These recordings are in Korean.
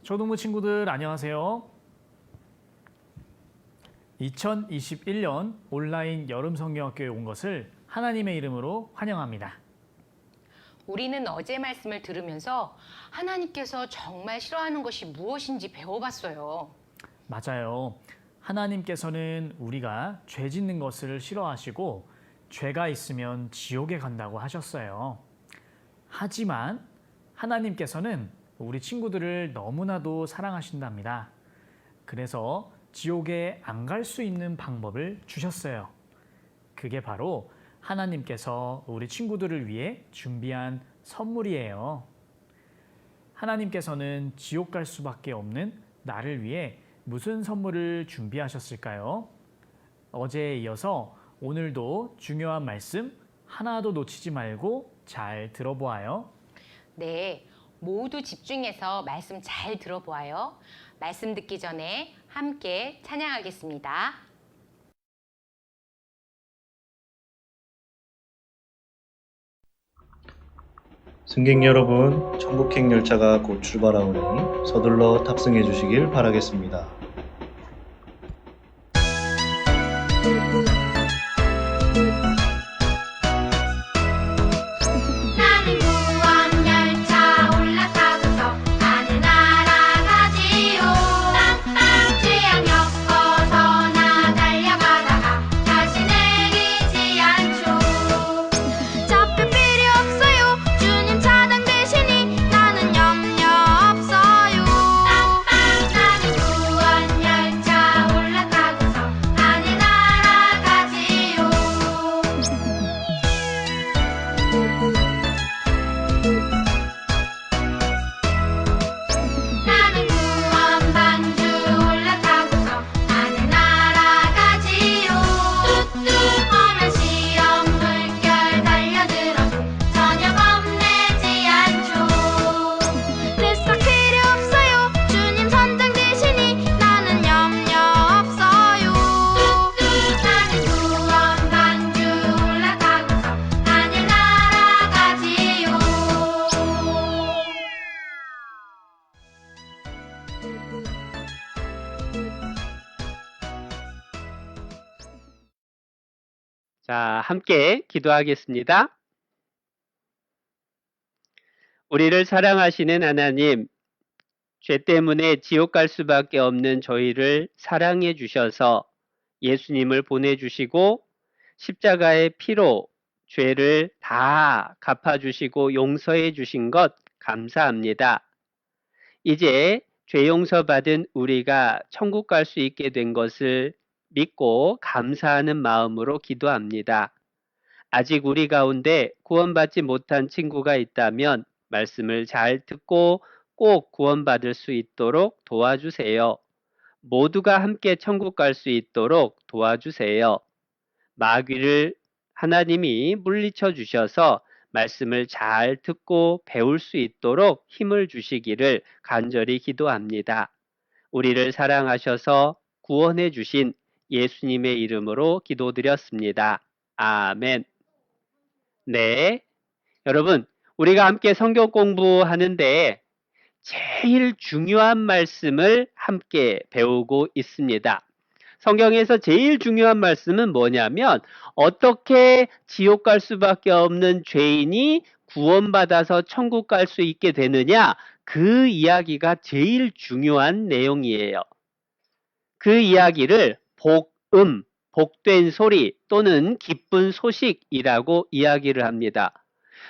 초등부 친구들 안녕하세요. 2021년 온라인 여름 성경학교에 온 것을 하나님의 이름으로 환영합니다. 우리는 어제 말씀을 들으면서 하나님께서 정말 싫어하는 것이 무엇인지 배워봤어요. 맞아요. 하나님께서는 우리가 죄 짓는 것을 싫어하시고 죄가 있으면 지옥에 간다고 하셨어요. 하지만 하나님께서는 우리 친구들을 너무나도 사랑하신답니다. 그래서 지옥에 안 갈 수 있는 방법을 주셨어요. 그게 바로 하나님께서 우리 친구들을 위해 준비한 선물이에요. 하나님께서는 지옥 갈 수밖에 없는 나를 위해 무슨 선물을 준비하셨을까요? 어제에 이어서 오늘도 중요한 말씀 하나도 놓치지 말고 잘 들어보아요. 네, 모두 집중해서 말씀 잘 들어보아요. 말씀 듣기 전에 함께 찬양하겠습니다. 승객 여러분, 천국행 열차가 곧 출발하오니 서둘러 탑승해 주시길 바라겠습니다. 나는 구원 열차 올라타고서 하늘나라 가지요. 취향 엮어서 달려가다가 다시 내리지 않죠. 잡힐 필요 없어요. 주님 차장 되시니 나는 염려 없어요. 나는 구원 열차 올라타고서 하늘나라 가지요. 나는 구원 반주 올라타고서 하늘나라 가지요. 험한 시험 물결 달려들어도 전혀 겁내지 않죠. 들썩 필요 없어요. 주님 선장 되시니 나는 염려 없어요. 나는 구원 반주 올라타고서 하늘나라 가지요. 자, 함께 기도하겠습니다. 우리를 사랑하시는 하나님, 죄 때문에 지옥 갈 수밖에 없는 저희를 사랑해 주셔서 예수님을 보내주시고 십자가의 피로 죄를 다 갚아주시고 용서해 주신 것 감사합니다. 이제 죄 용서받은 우리가 천국 갈 수 있게 된 것을 믿고 감사하는 마음으로 기도합니다. 아직 우리 가운데 구원받지 못한 친구가 있다면 말씀을 잘 듣고 꼭 구원받을 수 있도록 도와주세요. 모두가 함께 천국 갈 수 있도록 도와주세요. 마귀를 하나님이 물리쳐 주셔서 말씀을 잘 듣고 배울 수 있도록 힘을 주시기를 간절히 기도합니다. 우리를 사랑하셔서 구원해 주신 예수님의 이름으로 기도드렸습니다. 아멘. 네, 여러분, 우리가 함께 성경 공부하는데 제일 중요한 말씀을 함께 배우고 있습니다. 성경에서 제일 중요한 말씀은 뭐냐면 어떻게 지옥 갈 수밖에 없는 죄인이 구원받아서 천국 갈 수 있게 되느냐, 그 이야기가 제일 중요한 내용이에요. 그 이야기를 복음, 복된 소리 또는 기쁜 소식이라고 이야기를 합니다.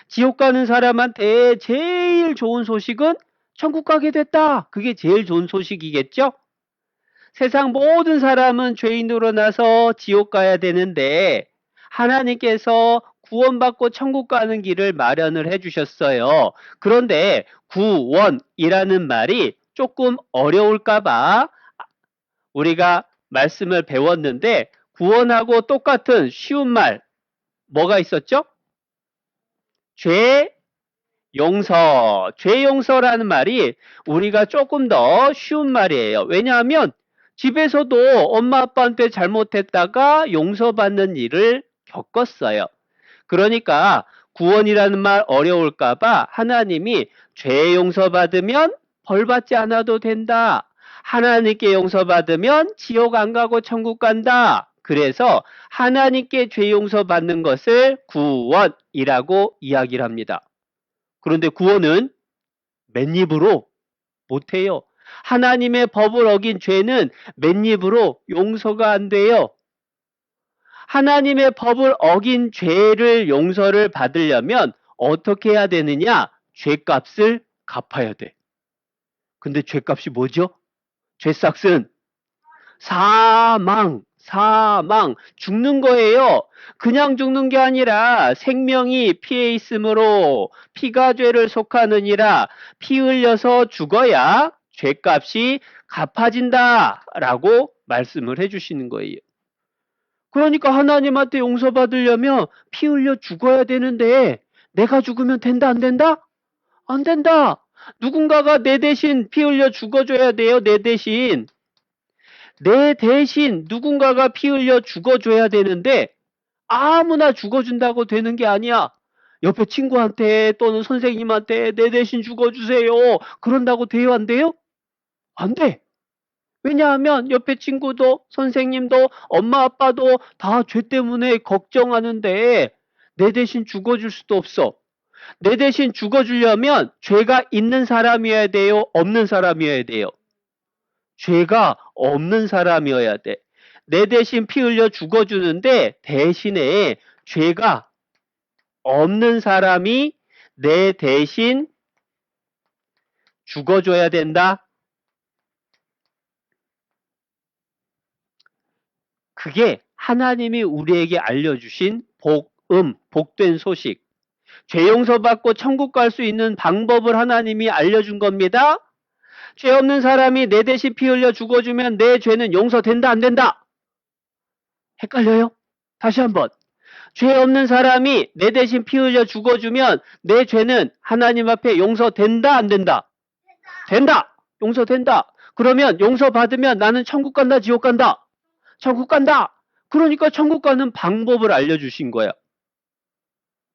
지옥 가는 사람한테 제일 좋은 소식은 천국 가게 됐다. 그게 제일 좋은 소식이겠죠? 세상 모든 사람은 죄인으로 나서 지옥 가야 되는데 하나님께서 구원받고 천국 가는 길을 마련을 해주셨어요. 그런데 구원이라는 말이 조금 어려울까봐 우리가 말씀을 배웠는데 구원하고 똑같은 쉬운 말 뭐가 있었죠? 죄 용서. 죄 용서라는 말이 우리가 조금 더 쉬운 말이에요. 왜냐하면 집에서도 엄마 아빠한테 잘못했다가 용서받는 일을 겪었어요. 그러니까 구원이라는 말 어려울까봐 하나님이 죄 용서받으면 벌 받지 않아도 된다. 하나님께 용서받으면 지옥 안 가고 천국 간다. 그래서 하나님께 죄 용서받는 것을 구원이라고 이야기를 합니다. 그런데 구원은 맨입으로 못해요. 하나님의 법을 어긴 죄는 맨입으로 용서가 안 돼요. 하나님의 법을 어긴 죄를 용서를 받으려면 어떻게 해야 되느냐? 죄값을 갚아야 돼. 근데 죄값이 뭐죠? 죄삭은 사망, 죽는 거예요. 그냥 죽는 게 아니라 생명이 피에 있으므로 피가 죄를 속하느니라 피 흘려서 죽어야 죄값이 갚아진다라고 말씀을 해주시는 거예요. 그러니까 하나님한테 용서받으려면 피 흘려 죽어야 되는데 내가 죽으면 된다, 안 된다? 안 된다. 누군가가 내 대신 피 흘려 죽어줘야 돼요. 내 대신 누군가가 피 흘려 죽어줘야 되는데 아무나 죽어준다고 되는 게 아니야. 옆에 친구한테 또는 선생님한테 내 대신 죽어주세요. 그런다고 돼요, 안 돼요? 안 돼. 왜냐하면 옆에 친구도 선생님도 엄마 아빠도 다 죄 때문에 걱정하는데 내 대신 죽어줄 수도 없어. 내 대신 죽어주려면 죄가 있는 사람이어야 돼요? 없는 사람이어야 돼요? 죄가 없는 사람이어야 돼. 내 대신 피 흘려 죽어주는데 대신에 죄가 없는 사람이 내 대신 죽어줘야 된다. 그게 하나님이 우리에게 알려주신 복된 소식. 죄 용서받고 천국 갈 수 있는 방법을 하나님이 알려준 겁니다. 죄 없는 사람이 내 대신 피 흘려 죽어주면 내 죄는 용서된다, 안 된다? 헷갈려요? 다시 한번. 죄 없는 사람이 내 대신 피 흘려 죽어주면 내 죄는 하나님 앞에 용서된다, 안 된다? 된다! 용서된다. 그러면 용서받으면 나는 천국 간다, 지옥 간다? 천국 간다! 그러니까 천국 가는 방법을 알려주신 거야.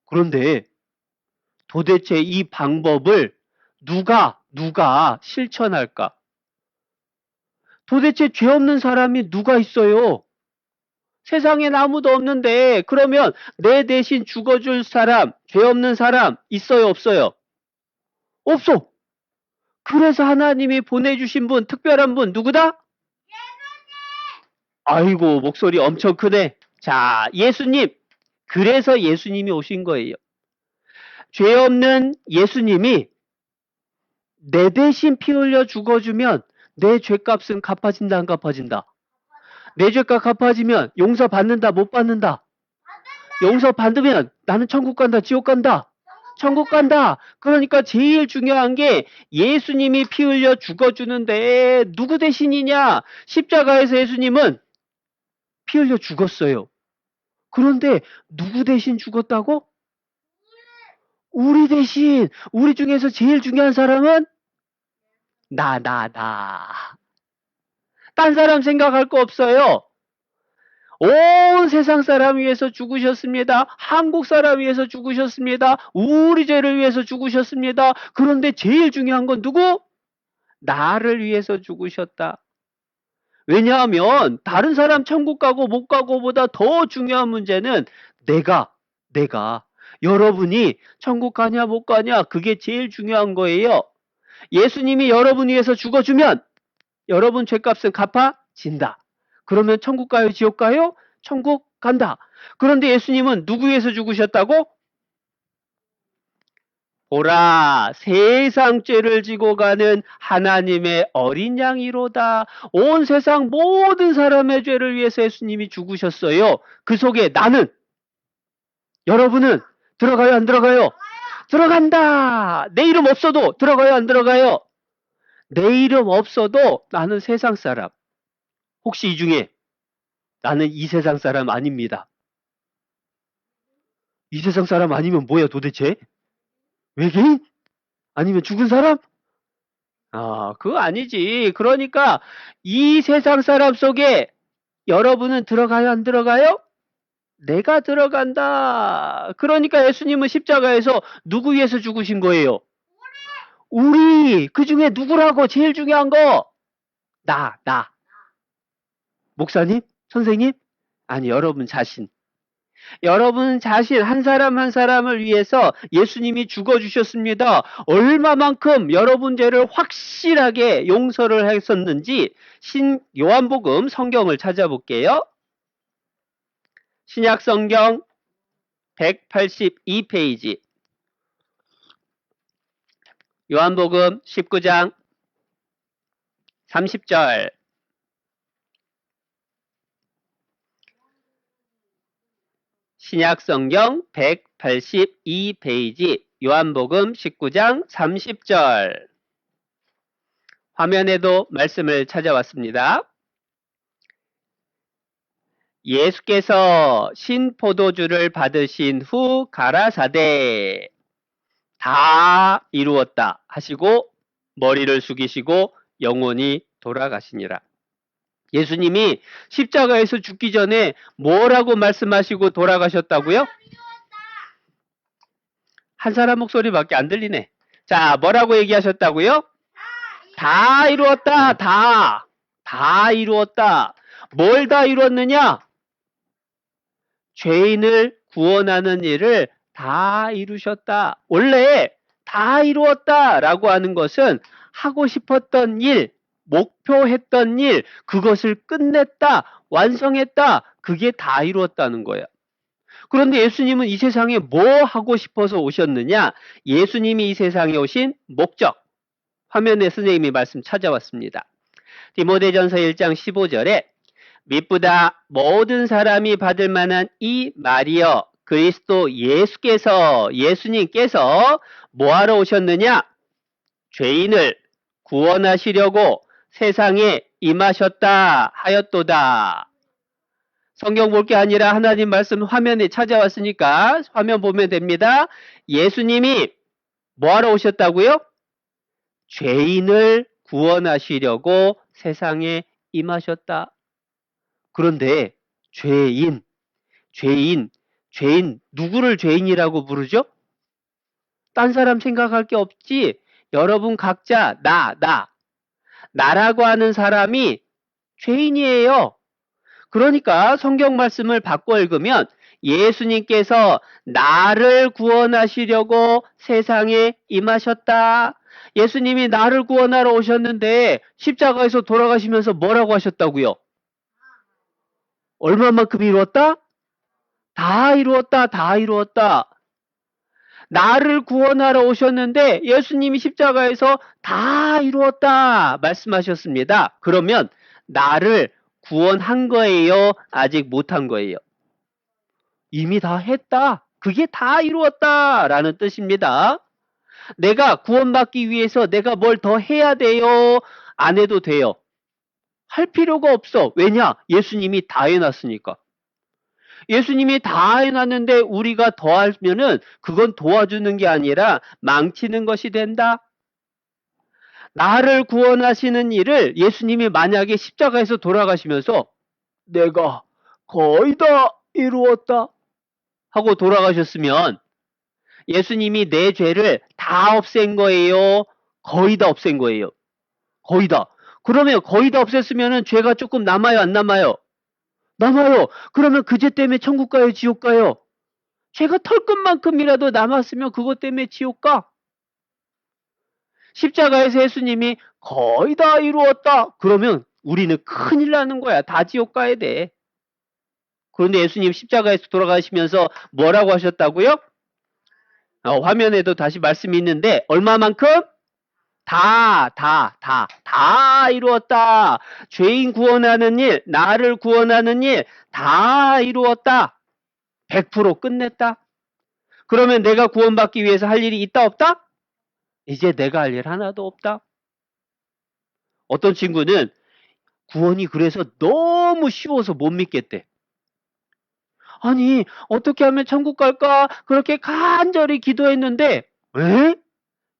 그런데 도대체 이 방법을 누가 실천할까? 도대체 죄 없는 사람이 누가 있어요? 세상엔 아무도 없는데 그러면 내 대신 죽어줄 사람, 죄 없는 사람 있어요, 없어요? 없어. 그래서 하나님이 보내주신 분, 특별한 분 누구다? 아이고, 목소리 엄청 크네. 자, 예수님. 그래서 예수님이 오신 거예요. 죄 없는 예수님이 내 대신 피 흘려 죽어주면 내 죄값은 갚아진다, 안 갚아진다? 내 죄값 갚아지면 용서 받는다, 못 받는다? 용서 받으면 나는 천국 간다, 지옥 간다? 천국 간다. 그러니까 제일 중요한 게 예수님이 피 흘려 죽어주는데 누구 대신이냐? 십자가에서 예수님은 피 흘려 죽었어요. 그런데 누구 대신 죽었다고? 우리 대신. 우리 중에서 제일 중요한 사람은 나. 딴 사람 생각할 거 없어요. 온 세상 사람 위해서 죽으셨습니다. 한국 사람 위해서 죽으셨습니다. 우리 죄를 위해서 죽으셨습니다. 그런데 제일 중요한 건 누구? 나를 위해서 죽으셨다. 왜냐하면 다른 사람 천국 가고 못 가고보다 더 중요한 문제는 내가 여러분이 천국 가냐 못 가냐 그게 제일 중요한 거예요. 예수님이 여러분 위해서 죽어주면 여러분 죄값은 갚아진다. 그러면 천국 가요, 지옥 가요? 천국 간다. 그런데 예수님은 누구 위해서 죽으셨다고? 보라, 세상 죄를 지고 가는 하나님의 어린 양이로다. 온 세상 모든 사람의 죄를 위해서 예수님이 죽으셨어요. 그 속에 나는, 여러분은 들어가요, 안 들어가요? 들어간다. 내 이름 없어도 들어가요, 안 들어가요? 내 이름 없어도 나는 세상 사람. 혹시 이 중에 나는 이 세상 사람 아닙니다. 이 세상 사람 아니면 뭐야 도대체? 외계인? 아니면 죽은 사람? 그거 아니지. 그러니까 이 세상 사람 속에 여러분은 들어가요, 안 들어가요? 내가 들어간다. 그러니까 예수님은 십자가에서 누구 위해서 죽으신 거예요? 우리 그 중에 누구라고 제일 중요한 거? 나. 목사님? 선생님? 아니, 여러분 자신. 여러분 자신 한 사람 한 사람을 위해서 예수님이 죽어주셨습니다. 얼마만큼 여러분 죄를 확실하게 용서를 했었는지 요한복음 성경을 찾아볼게요. 신약 성경 182페이지. 요한복음 19장 30절. 신약 성경 182페이지. 요한복음 19장 30절. 화면에도 말씀을 찾아왔습니다. 예수께서 신포도주를 받으신 후 가라사대 다 이루었다 하시고 머리를 숙이시고 영원히 돌아가시니라. 예수님이 십자가에서 죽기 전에 뭐라고 말씀하시고 돌아가셨다고요? 한 사람 목소리밖에 안 들리네. 자, 뭐라고 얘기하셨다고요? 다 이루었다. 다 이루었다. 뭘 다 이루었느냐? 죄인을 구원하는 일을 다 이루셨다. 원래 다 이루었다라고 하는 것은 하고 싶었던 일, 목표했던 일, 그것을 끝냈다, 완성했다, 그게 다 이루었다는 거야. 그런데 예수님은 이 세상에 뭐 하고 싶어서 오셨느냐? 예수님이 이 세상에 오신 목적. 화면에 선생님이 말씀 찾아왔습니다. 디모데전서 1장 15절에 미쁘다 모든 사람이 받을 만한 이 말이여 그리스도 예수님께서 뭐하러 오셨느냐? 죄인을 구원하시려고 세상에 임하셨다 하였도다. 성경 볼 게 아니라 하나님 말씀 화면에 찾아왔으니까 화면 보면 됩니다. 예수님이 뭐하러 오셨다고요? 죄인을 구원하시려고 세상에 임하셨다. 그런데 죄인 누구를 죄인이라고 부르죠? 딴 사람 생각할 게 없지. 여러분 각자 나라고 하는 사람이 죄인이에요. 그러니까 성경 말씀을 바꿔 읽으면 예수님께서 나를 구원하시려고 세상에 임하셨다. 예수님이 나를 구원하러 오셨는데 십자가에서 돌아가시면서 뭐라고 하셨다고요? 얼마만큼 이루었다? 다 이루었다. 나를 구원하러 오셨는데 예수님이 십자가에서 다 이루었다 말씀하셨습니다. 그러면 나를 구원한 거예요? 아직 못한 거예요? 이미 다 했다. 그게 다 이루었다 라는 뜻입니다. 내가 구원받기 위해서 내가 뭘 더 해야 돼요? 안 해도 돼요. 할 필요가 없어. 왜냐? 예수님이 다 해놨으니까. 예수님이 다 해놨는데 우리가 더 하면은 그건 도와주는 게 아니라 망치는 것이 된다. 나를 구원하시는 일을 예수님이 만약에 십자가에서 돌아가시면서 내가 거의 다 이루었다 하고 돌아가셨으면 예수님이 내 죄를 다 없앤 거예요? 거의 다 없앤 거예요? 거의 다. 그러면 거의 다 없앴으면 죄가 조금 남아요? 안 남아요? 남아요. 그러면 그 죄 때문에 천국 가요? 지옥 가요? 죄가 털끝만큼이라도 남았으면 그것 때문에 지옥 가. 십자가에서 예수님이 거의 다 이루었다. 그러면 우리는 큰일 나는 거야. 다 지옥 가야 돼. 그런데 예수님 십자가에서 돌아가시면서 뭐라고 하셨다고요? 화면에도 다시 말씀이 있는데 얼마만큼? 다 이루었다. 죄인 구원하는 일, 나를 구원하는 일 다 이루었다. 100% 끝냈다. 그러면 내가 구원받기 위해서 할 일이 있다 없다? 이제 내가 할 일 하나도 없다. 어떤 친구는 구원이 그래서 너무 쉬워서 못 믿겠대. 아니 어떻게 하면 천국 갈까? 그렇게 간절히 기도했는데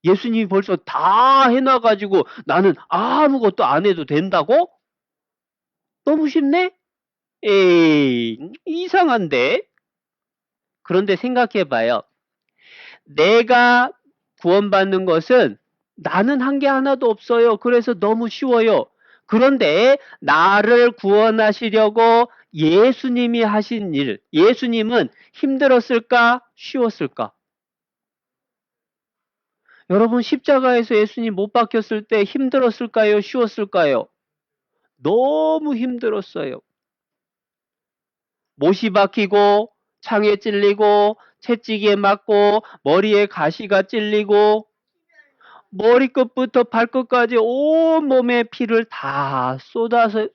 예수님이 벌써 다 해놔가지고 나는 아무것도 안 해도 된다고? 너무 쉽네? 에이, 이상한데? 그런데 생각해봐요. 내가 구원받는 것은 나는 한 게 하나도 없어요. 그래서 너무 쉬워요. 그런데 나를 구원하시려고 예수님이 하신 일, 예수님은 힘들었을까? 쉬웠을까? 여러분, 십자가에서 예수님 못 박혔을 때 힘들었을까요? 쉬웠을까요? 너무 힘들었어요. 못이 박히고, 창에 찔리고, 채찍에 맞고, 머리에 가시가 찔리고, 머리끝부터 발끝까지 온몸에 피를 다 쏟아서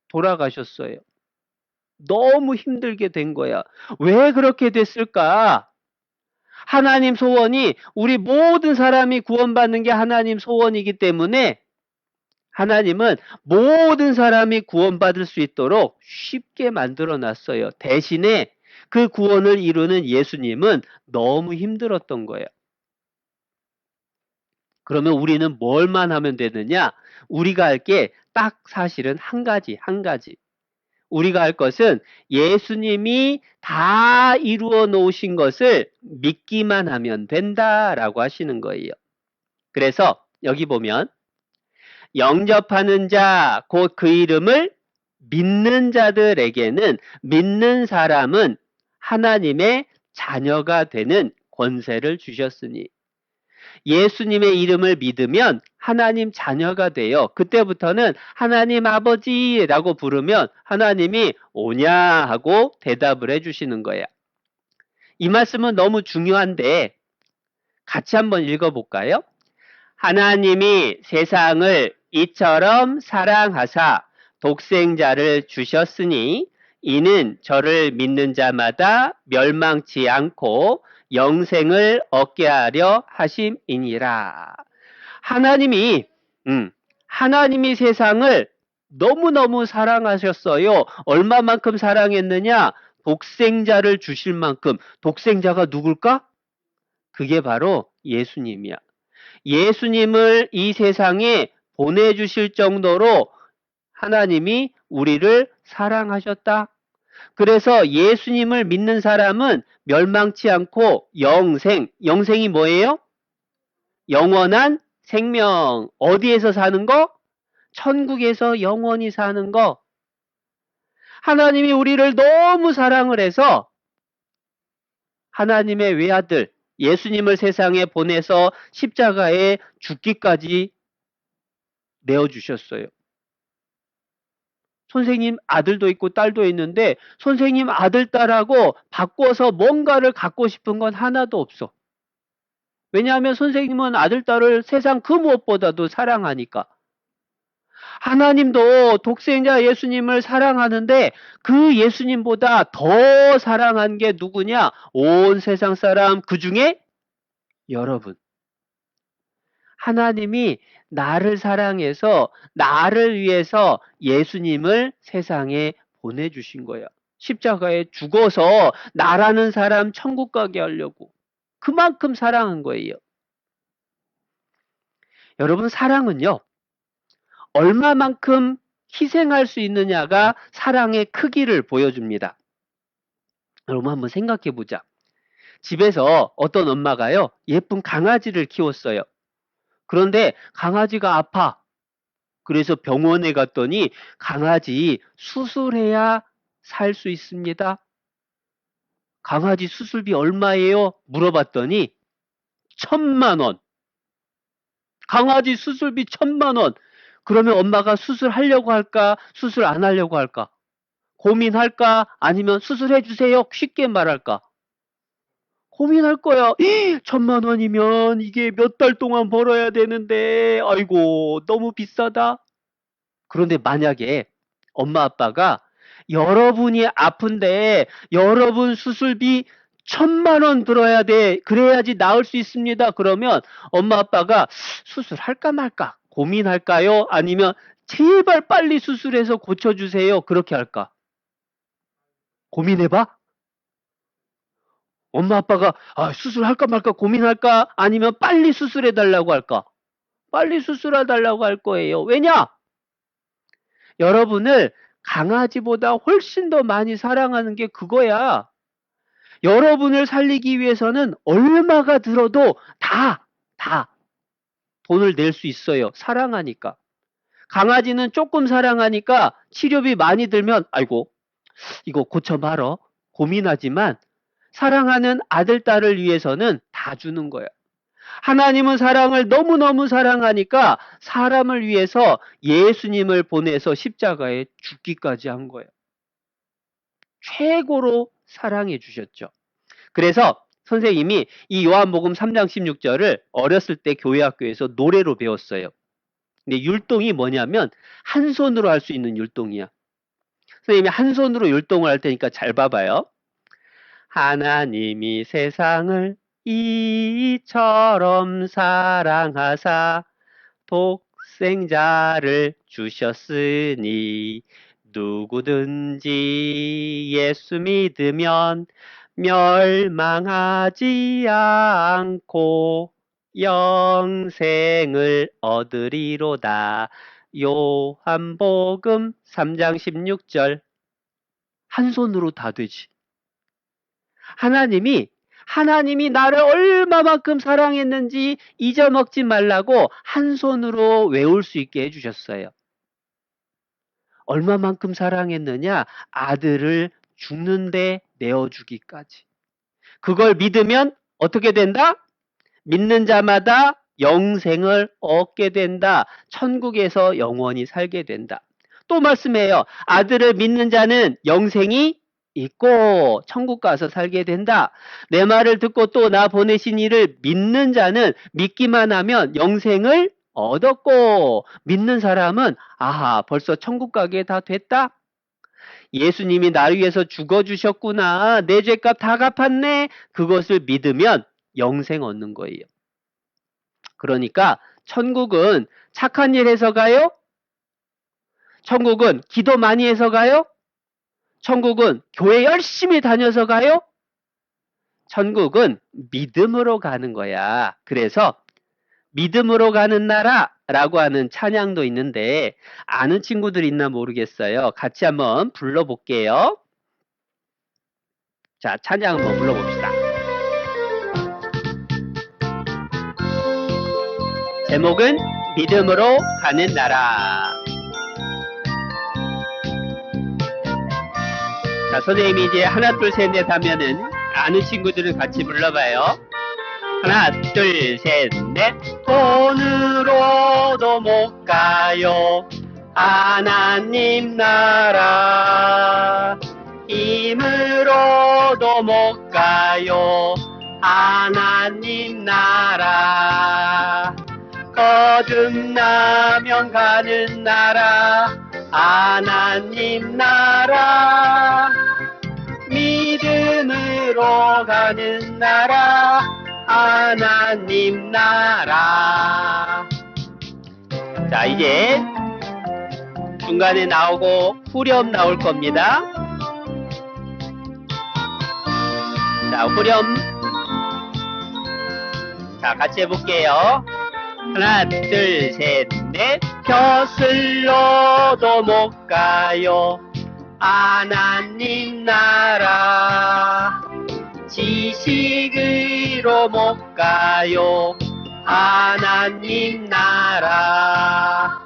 돌아가셨어요. 너무 힘들게 된 거야. 왜 그렇게 됐을까? 하나님 소원이, 우리 모든 사람이 구원받는 게 하나님 소원이기 때문에 하나님은 모든 사람이 구원받을 수 있도록 쉽게 만들어 놨어요. 대신에 그 구원을 이루는 예수님은 너무 힘들었던 거예요. 그러면 우리는 뭘만 하면 되느냐? 우리가 할 게 딱 사실은 한 가지. 우리가 할 것은 예수님이 다 이루어 놓으신 것을 믿기만 하면 된다라고 하시는 거예요. 그래서 여기 보면 영접하는 자, 곧 그 이름을 믿는 자들에게는, 믿는 사람은 하나님의 자녀가 되는 권세를 주셨으니, 예수님의 이름을 믿으면 하나님 자녀가 돼요. 그때부터는 하나님 아버지라고 부르면 하나님이 오냐 하고 대답을 해주시는 거야. 이 말씀은 너무 중요한데 같이 한번 읽어볼까요? 하나님이 세상을 이처럼 사랑하사 독생자를 주셨으니 이는 저를 믿는 자마다 멸망치 않고 영생을 얻게 하려 하심이니라. 하나님이 세상을 너무너무 사랑하셨어요. 얼마만큼 사랑했느냐? 독생자를 주실 만큼. 독생자가 누굴까? 그게 바로 예수님이야. 예수님을 이 세상에 보내주실 정도로 하나님이 우리를 사랑하셨다. 그래서 예수님을 믿는 사람은 멸망치 않고 영생이 뭐예요? 영원한 생명. 어디에서 사는 거? 천국에서 영원히 사는 거. 하나님이 우리를 너무 사랑을 해서 하나님의 외아들 예수님을 세상에 보내서 십자가에 죽기까지 내어주셨어요. 선생님 아들도 있고 딸도 있는데 선생님 아들, 딸하고 바꿔서 뭔가를 갖고 싶은 건 하나도 없어. 왜냐하면 선생님은 아들, 딸을 세상 그 무엇보다도 사랑하니까. 하나님도 독생자 예수님을 사랑하는데 그 예수님보다 더 사랑한 게 누구냐? 온 세상 사람, 그 중에 여러분. 하나님이 나를 사랑해서 나를 위해서 예수님을 세상에 보내주신 거야. 십자가에 죽어서 나라는 사람 천국 가게 하려고. 그만큼 사랑한 거예요. 여러분, 사랑은요, 얼마만큼 희생할 수 있느냐가 사랑의 크기를 보여줍니다. 여러분 한번 생각해 보자. 집에서 어떤 엄마가요, 예쁜 강아지를 키웠어요. 그런데 강아지가 아파. 그래서 병원에 갔더니 강아지 수술해야 살 수 있습니다. 강아지 수술비 얼마예요? 물어봤더니 1,000만 원. 강아지 수술비 1,000만 원. 그러면 엄마가 수술하려고 할까? 수술 안 하려고 할까? 고민할까? 아니면 수술해 주세요. 쉽게 말할까? 고민할 거야. 1,000만 원이면 이게 몇 달 동안 벌어야 되는데, 아이고, 너무 비싸다. 그런데 만약에 엄마 아빠가 여러분이 아픈데 여러분 수술비 1,000만 원 들어야 돼. 그래야지 나을 수 있습니다. 그러면 엄마 아빠가 수술할까 말까 고민할까요? 아니면 제발 빨리 수술해서 고쳐주세요. 그렇게 할까? 고민해봐. 엄마 아빠가 수술할까 말까 고민할까? 아니면 빨리 수술해달라고 할까? 빨리 수술해달라고 할 거예요. 왜냐? 여러분을 강아지보다 훨씬 더 많이 사랑하는 게 그거야. 여러분을 살리기 위해서는 얼마가 들어도 다 돈을 낼 수 있어요. 사랑하니까. 강아지는 조금 사랑하니까 치료비 많이 들면 아이고 이거 고쳐봐라 고민하지만 사랑하는 아들, 딸을 위해서는 다 주는 거예요. 하나님은 사랑을 너무너무 사랑하니까 사람을 위해서 예수님을 보내서 십자가에 죽기까지 한 거예요. 최고로 사랑해 주셨죠. 그래서 선생님이 이 요한복음 3장 16절을 어렸을 때 교회학교에서 노래로 배웠어요. 근데 율동이 뭐냐면 한 손으로 할 수 있는 율동이야. 선생님이 한 손으로 율동을 할 테니까 잘 봐봐요. 하나님이 세상을 이처럼 사랑하사 독생자를 주셨으니 누구든지 예수 믿으면 멸망하지 않고 영생을 얻으리로다. 요한복음 3장 16절. 한 손으로 다 되지. 하나님이 나를 얼마만큼 사랑했는지 잊어먹지 말라고 한 손으로 외울 수 있게 해주셨어요. 얼마만큼 사랑했느냐? 아들을 죽는데 내어주기까지. 그걸 믿으면 어떻게 된다? 믿는 자마다 영생을 얻게 된다. 천국에서 영원히 살게 된다. 또 말씀해요. 아들을 믿는 자는 영생이 있고 천국 가서 살게 된다. 내 말을 듣고 또 나 보내신 이를 믿는 자는 믿기만 하면 영생을 얻었고 믿는 사람은 아하 벌써 천국 가게 다 됐다. 예수님이 나를 위해서 죽어주셨구나. 내 죄값 다 갚았네. 그것을 믿으면 영생 얻는 거예요. 그러니까 천국은 착한 일 해서 가요? 천국은 기도 많이 해서 가요? 천국은 교회 열심히 다녀서 가요? 천국은 믿음으로 가는 거야. 그래서 믿음으로 가는 나라라고 하는 찬양도 있는데 아는 친구들 있나 모르겠어요. 같이 한번 불러볼게요. 자, 찬양 한번 불러봅시다. 제목은 믿음으로 가는 나라. 자, 선생님이 이제 하나 둘 셋 넷 하면은 아는 친구들은 같이 불러봐요. 하나 둘 셋 넷. 돈으로도 못 가요 하나님 나라. 힘으로도 못 가요 하나님 나라. 거듭나면 가는 나라 하나님 나라. 믿음으로 가는 나라 하나님 나라. 자, 이제 중간에 나오고 후렴 나올 겁니다. 자, 후렴. 자, 같이 해볼게요. 하나 둘 셋 넷. 벼슬로도 못 가요 하나님 나라. 지식으로 못 가요 하나님 나라.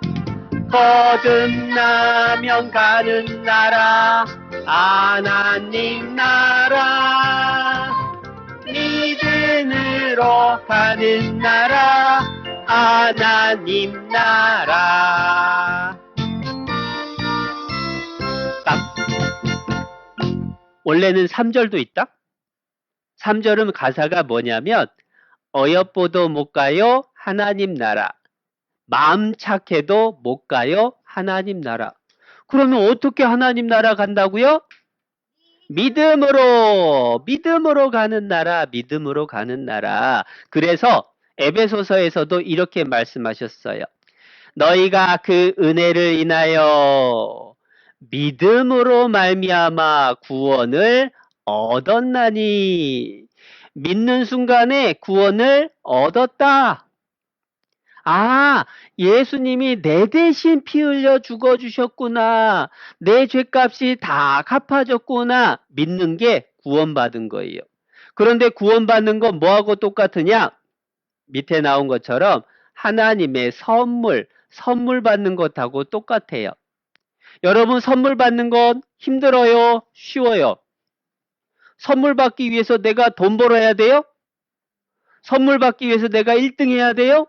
거듭나면 가는 나라 하나님 나라. 믿음으로 가는 나라 하나님 나라. 원래는 3절도 있다. 3절은 가사가 뭐냐면 어여뽀도 못 가요 하나님 나라. 마음 착해도 못 가요 하나님 나라. 그러면 어떻게 하나님 나라 간다고요? 믿음으로 가는 나라. 믿음으로 가는 나라. 그래서 에베소서에서도 이렇게 말씀하셨어요. 너희가 그 은혜를 인하여 믿음으로 말미암아 구원을 얻었나니. 믿는 순간에 구원을 얻었다. 아, 예수님이 내 대신 피 흘려 죽어주셨구나. 내 죄값이 다 갚아졌구나. 믿는 게 구원받은 거예요. 그런데 구원받는 건 뭐하고 똑같으냐? 밑에 나온 것처럼 하나님의 선물 받는 것하고 똑같아요. 여러분, 선물 받는 건 힘들어요? 쉬워요? 선물 받기 위해서 내가 돈 벌어야 돼요? 선물 받기 위해서 내가 1등 해야 돼요?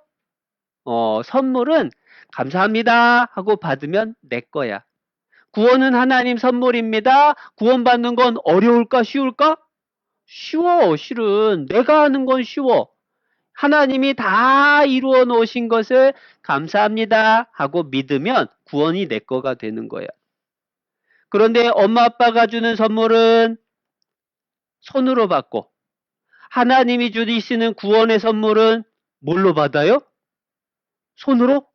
선물은 감사합니다 하고 받으면 내 거야. 구원은 하나님 선물입니다. 구원받는 건 어려울까 쉬울까? 쉬워. 실은 내가 하는 건 쉬워. 하나님이 다 이루어 놓으신 것을 감사합니다 하고 믿으면 구원이 내 거가 되는 거야. 그런데 엄마 아빠가 주는 선물은 손으로 받고, 하나님이 주시는 구원의 선물은 뭘로 받아요? 손으로?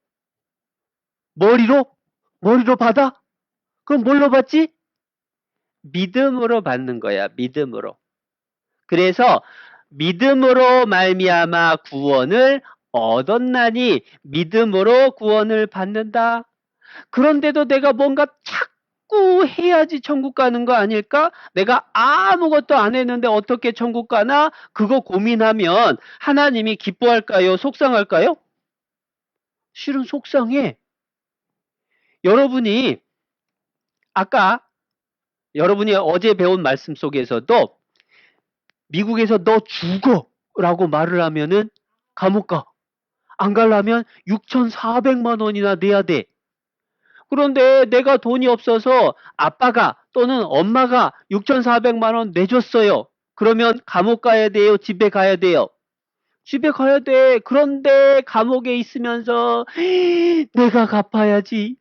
머리로? 머리로 받아? 그럼 뭘로 받지? 믿음으로 받는 거야. 믿음으로. 그래서 믿음으로 말미암아 구원을 얻었나니 믿음으로 구원을 받는다. 그런데도 내가 뭔가 자꾸 해야지 천국 가는 거 아닐까? 내가 아무것도 안 했는데 어떻게 천국 가나? 그거 고민하면 하나님이 기뻐할까요? 속상할까요? 실은 속상해. 여러분이 여러분이 어제 배운 말씀 속에서도 미국에서 너 죽어 라고 말을 하면은 감옥 가. 안 가려면 6,400만 원이나 내야 돼. 그런데 내가 돈이 없어서 아빠가 또는 엄마가 6,400만 원 내줬어요. 그러면 감옥 가야 돼요? 집에 가야 돼요? 집에 가야 돼. 그런데 감옥에 있으면서 내가 갚아야지.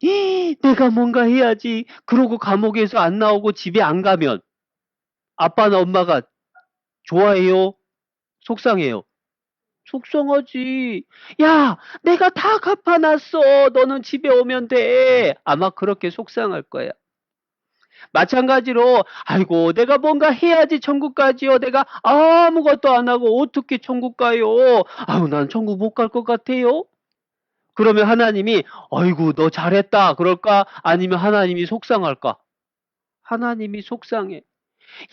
내가 뭔가 해야지. 그러고 감옥에서 안 나오고 집에 안 가면 아빠나 엄마가 좋아해요? 속상해요? 속상하지. 야, 내가 다 갚아놨어. 너는 집에 오면 돼. 아마 그렇게 속상할 거야. 마찬가지로 아이고 내가 뭔가 해야지 천국 가지요. 내가 아무것도 안 하고 어떻게 천국 가요? 아유 난 천국 못 갈 것 같아요. 그러면 하나님이 아이고 너 잘했다 그럴까? 아니면 하나님이 속상할까? 하나님이 속상해.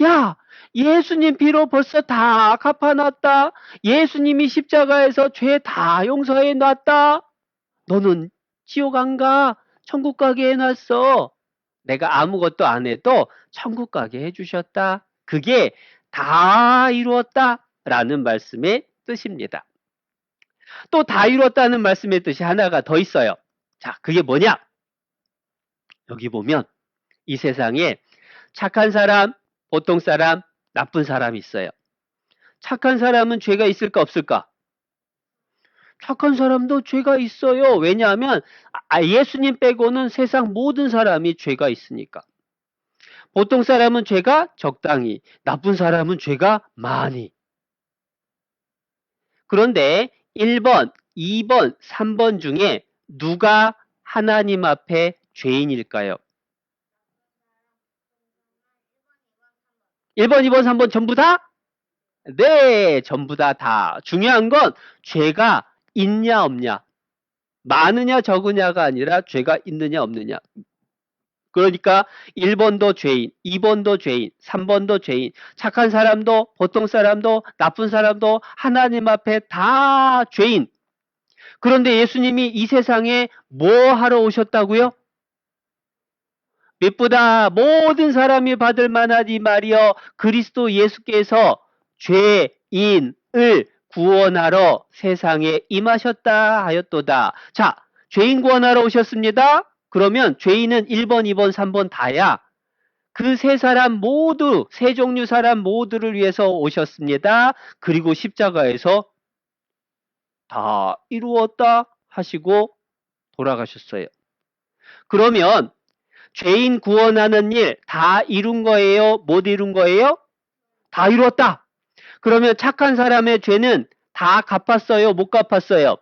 야, 예수님 피로 벌써 다 갚아놨다. 예수님이 십자가에서 죄 다 용서해 놨다. 너는 지옥 안 가. 천국 가게 해놨어. 내가 아무것도 안 해도 천국 가게 해주셨다. 그게 다 이루었다. 라는 말씀의 뜻입니다. 또 다 이루었다는 말씀의 뜻이 하나가 더 있어요. 자, 그게 뭐냐? 여기 보면 이 세상에 착한 사람, 보통 사람, 나쁜 사람이 있어요. 착한 사람은 죄가 있을까 없을까? 착한 사람도 죄가 있어요. 왜냐하면 예수님 빼고는 세상 모든 사람이 죄가 있으니까. 보통 사람은 죄가 적당히, 나쁜 사람은 죄가 많이. 그런데 1번, 2번, 3번 중에 누가 하나님 앞에 죄인일까요? 1번, 2번, 3번 전부 다? 네, 전부 다. 중요한 건 죄가 있냐 없냐. 많으냐 적으냐가 아니라 죄가 있느냐 없느냐. 그러니까 1번도 죄인, 2번도 죄인, 3번도 죄인, 착한 사람도 보통 사람도 나쁜 사람도 하나님 앞에 다 죄인. 그런데 예수님이 이 세상에 뭐 하러 오셨다고요? mit보다 모든 사람이 받을 만하니 말이여 그리스도 예수께서 죄인을 구원하러 세상에 임하셨다 하였도다. 자, 죄인 구원하러 오셨습니다. 그러면 죄인은 1번, 2번, 3번 다야. 그 세 사람 모두, 세 종류 사람 모두를 위해서 오셨습니다. 그리고 십자가에서 다 이루었다 하시고 돌아가셨어요. 그러면 죄인 구원하는 일 다 이룬 거예요? 못 이룬 거예요? 다 이루었다. 그러면 착한 사람의 죄는 다 갚았어요? 못 갚았어요?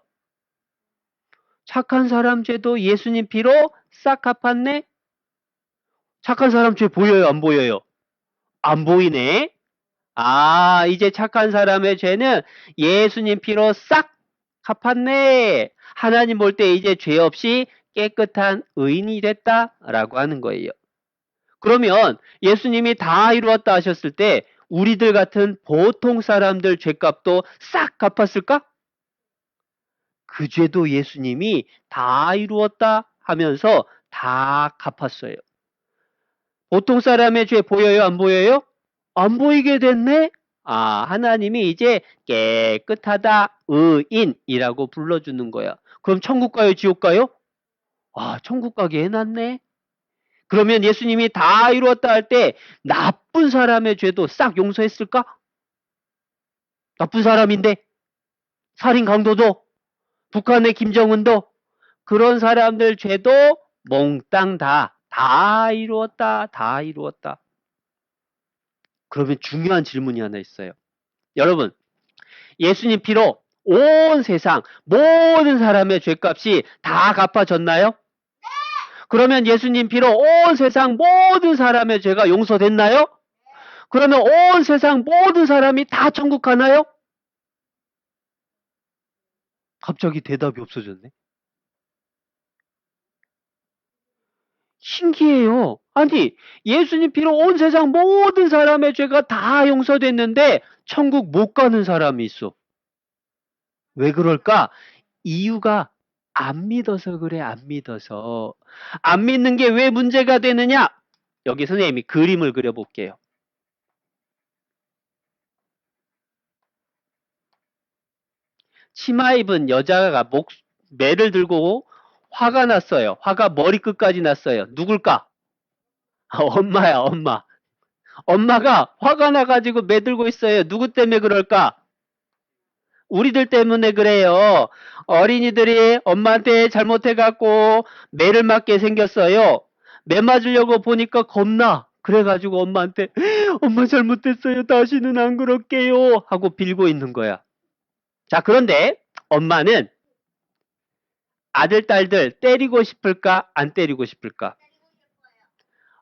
착한 사람 죄도 예수님 피로 싹 갚았네? 착한 사람 죄 보여요? 안 보여요? 안 보이네? 아, 이제 착한 사람의 죄는 예수님 피로 싹 갚았네. 하나님 볼 때 이제 죄 없이 깨끗한 의인이 됐다라고 하는 거예요. 그러면 예수님이 다 이루었다 하셨을 때 우리들 같은 보통 사람들 죄값도 싹 갚았을까? 그 죄도 예수님이 다 이루었다 하면서 다 갚았어요. 보통 사람의 죄 보여요? 안 보여요? 안 보이게 됐네? 하나님이 이제 깨끗하다, 의인이라고 불러주는 거야. 그럼 천국 가요, 지옥 가요? 천국 가게 해놨네? 그러면 예수님이 다 이루었다 할 때 나쁜 사람의 죄도 싹 용서했을까? 나쁜 사람인데? 살인 강도도? 북한의 김정은도? 그런 사람들 죄도 몽땅 다 이루었다, 다 이루었다. 그러면 중요한 질문이 하나 있어요. 여러분, 예수님 피로 온 세상 모든 사람의 죄값이 다 갚아졌나요? 그러면 예수님 피로 온 세상 모든 사람의 죄가 용서됐나요? 그러면 온 세상 모든 사람이 다 천국 가나요? 갑자기 대답이 없어졌네. 신기해요. 아니, 예수님 피로 온 세상 모든 사람의 죄가 다 용서됐는데 천국 못 가는 사람이 있어. 왜 그럴까? 이유가 안 믿어서 그래, 안 믿어서. 안 믿는 게 왜 문제가 되느냐? 여기 선생님이 그림을 그려볼게요. 치마 입은 여자가 매를 들고 화가 났어요. 화가 머리끝까지 났어요. 누굴까? 엄마야, 엄마. 엄마가 화가 나가지고 매 들고 있어요. 누구 때문에 그럴까? 우리들 때문에 그래요. 어린이들이 엄마한테 잘못해갖고 매를 맞게 생겼어요. 매 맞으려고 보니까 겁나. 그래가지고 엄마한테 엄마 잘못했어요. 다시는 안 그럴게요. 하고 빌고 있는 거야. 자, 그런데 엄마는 아들, 딸들 때리고 싶을까? 안 때리고 싶을까?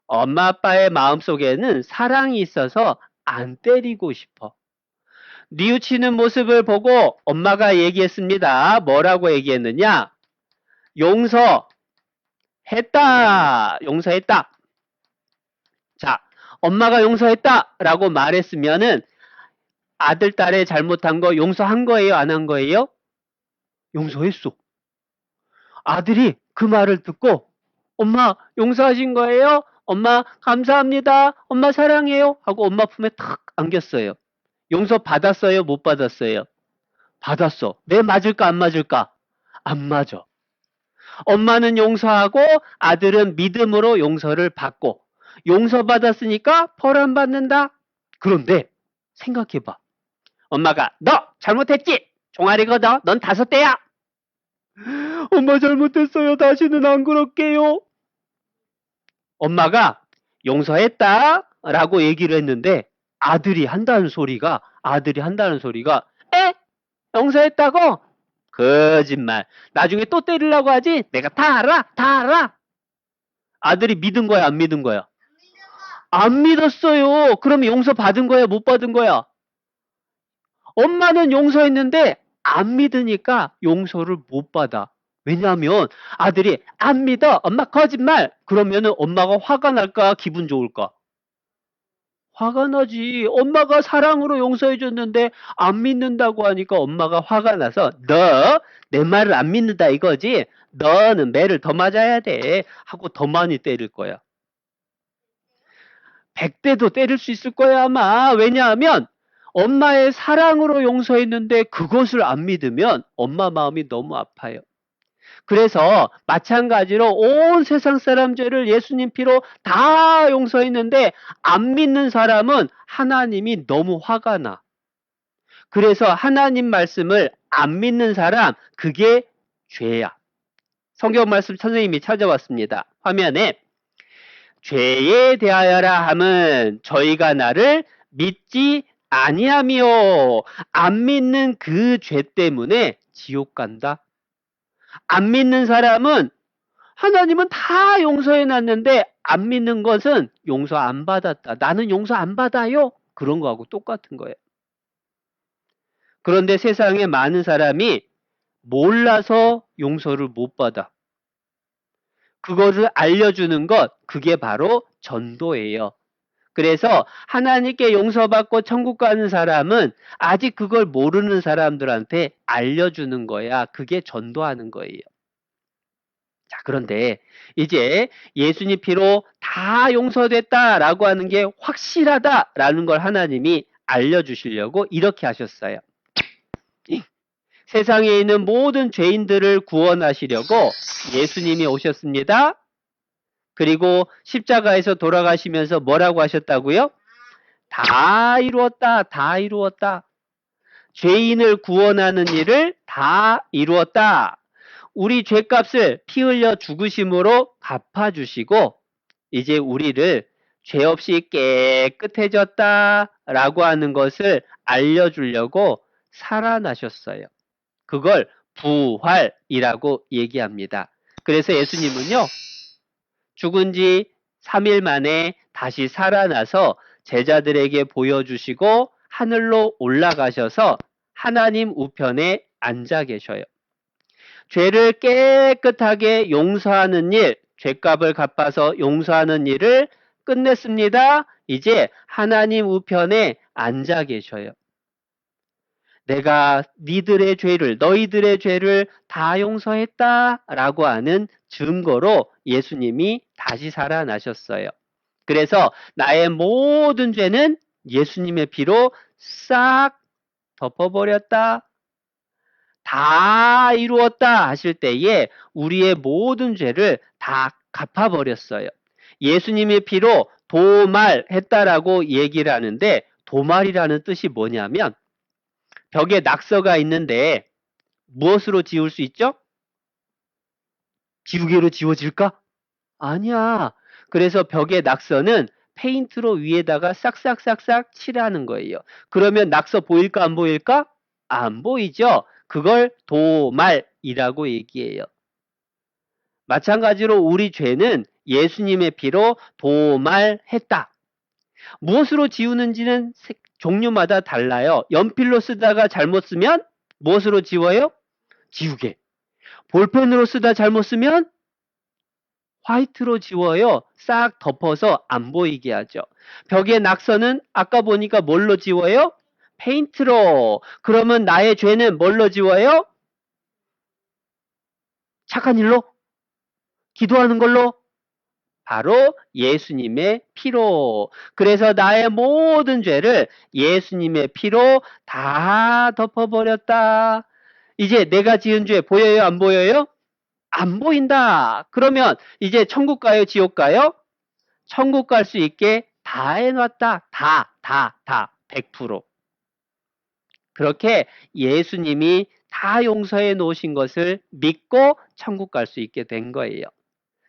엄마, 아빠의 마음속에는 사랑이 있어서 안 때리고 싶어. 뉘우치는 모습을 보고 엄마가 얘기했습니다. 뭐라고 얘기했느냐? 용서했다. 용서했다. 자, 엄마가 용서했다 라고 말했으면은 아들, 딸의 잘못한 거 용서한 거예요? 안 한 거예요? 용서했어. 아들이 그 말을 듣고 엄마 용서하신 거예요? 엄마 감사합니다. 엄마 사랑해요. 하고 엄마 품에 탁 안겼어요. 용서 받았어요? 못 받았어요? 받았어. 내 맞을까 안 맞을까? 안 맞아. 엄마는 용서하고 아들은 믿음으로 용서를 받고 용서받았으니까 벌 안 받는다? 그런데 생각해봐. 엄마가 너 잘못했지? 종아리 걷어. 넌 5대야. 엄마 잘못했어요. 다시는 안 그럴게요. 엄마가 용서했다 라고 얘기를 했는데 아들이 한다는 소리가 에? 용서했다고? 거짓말. 나중에 또 때리려고 하지? 내가 다 알아. 아들이 믿은 거야 안 믿은 거야? 안 믿었어요. 그러면 용서 받은 거야 못 받은 거야? 엄마는 용서했는데 안 믿으니까 용서를 못 받아. 왜냐하면 아들이 안 믿어. 엄마 거짓말. 그러면은 엄마가 화가 날까 기분 좋을까? 화가 나지. 엄마가 사랑으로 용서해 줬는데 안 믿는다고 하니까 엄마가 화가 나서 너 내 말을 안 믿는다 이거지? 너는 매를 더 맞아야 돼. 하고 더 많이 때릴 거야. 100대도 때릴 수 있을 거야 아마. 왜냐하면 엄마의 사랑으로 용서했는데 그것을 안 믿으면 엄마 마음이 너무 아파요. 그래서 마찬가지로 온 세상 사람 죄를 예수님 피로 다 용서했는데 안 믿는 사람은 하나님이 너무 화가 나. 그래서 하나님 말씀을 안 믿는 사람, 그게 죄야. 성경 말씀 선생님이 찾아왔습니다. 화면에 죄에 대하여라 함은 저희가 나를 믿지 아니하며 안 믿는 그 죄 때문에 지옥 간다. 안 믿는 사람은 하나님은 다 용서해 놨는데 안 믿는 것은 용서 안 받았다. 나는 용서 안 받아요. 그런 거하고 똑같은 거예요. 그런데 세상에 많은 사람이 몰라서 용서를 못 받아. 그거를 알려주는 것, 그게 바로 전도예요. 그래서 하나님께 용서받고 천국 가는 사람은 아직 그걸 모르는 사람들한테 알려주는 거야. 그게 전도하는 거예요. 자, 그런데 이제 예수님 피로 다 용서됐다라고 하는 게 확실하다라는 걸 하나님이 알려주시려고 이렇게 하셨어요. 세상에 있는 모든 죄인들을 구원하시려고 예수님이 오셨습니다. 그리고 십자가에서 돌아가시면서 뭐라고 하셨다고요? 다 이루었다, 다 이루었다. 죄인을 구원하는 일을 다 이루었다. 우리 죄값을 피 흘려 죽으심으로 갚아주시고 이제 우리를 죄 없이 깨끗해졌다라고 하는 것을 알려주려고 살아나셨어요. 그걸 부활이라고 얘기합니다. 그래서 예수님은요, 죽은 지 3일 만에 다시 살아나서 제자들에게 보여주시고 하늘로 올라가셔서 하나님 우편에 앉아 계셔요. 죄를 깨끗하게 용서하는 일, 죄값을 갚아서 용서하는 일을 끝냈습니다. 이제 하나님 우편에 앉아 계셔요. 내가 너희들의 죄를 다 용서했다라고 하는 증거로 예수님이 다시 살아나셨어요. 그래서 나의 모든 죄는 예수님의 피로 싹 덮어버렸다. 다 이루었다 하실 때에 우리의 모든 죄를 다 갚아버렸어요. 예수님의 피로 도말했다라고 얘기를 하는데 도말이라는 뜻이 뭐냐면 벽에 낙서가 있는데 무엇으로 지울 수 있죠? 지우개로 지워질까? 아니야. 그래서 벽의 낙서는 페인트로 위에다가 싹싹싹싹 칠하는 거예요. 그러면 낙서 보일까 안 보일까? 안 보이죠? 그걸 도말이라고 얘기해요. 마찬가지로 우리 죄는 예수님의 피로 도말했다. 무엇으로 지우는지는 종류마다 달라요. 연필로 쓰다가 잘못 쓰면 무엇으로 지워요? 지우개. 볼펜으로 쓰다 잘못 쓰면 화이트로 지워요. 싹 덮어서 안 보이게 하죠. 벽에 낙서는 아까 보니까 뭘로 지워요? 페인트로. 그러면 나의 죄는 뭘로 지워요? 착한 일로? 기도하는 걸로? 바로 예수님의 피로. 그래서 나의 모든 죄를 예수님의 피로 다 덮어버렸다. 이제 내가 지은 죄 보여요? 안 보여요? 안 보인다. 그러면 이제 천국 가요? 지옥 가요? 천국 갈 수 있게 다 해놨다. 다. 100%. 그렇게 예수님이 다 용서해 놓으신 것을 믿고 천국 갈 수 있게 된 거예요.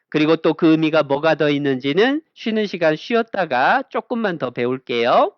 그리고 또 그 의미가 뭐가 더 있는지는 쉬는 시간 쉬었다가 조금만 더 배울게요.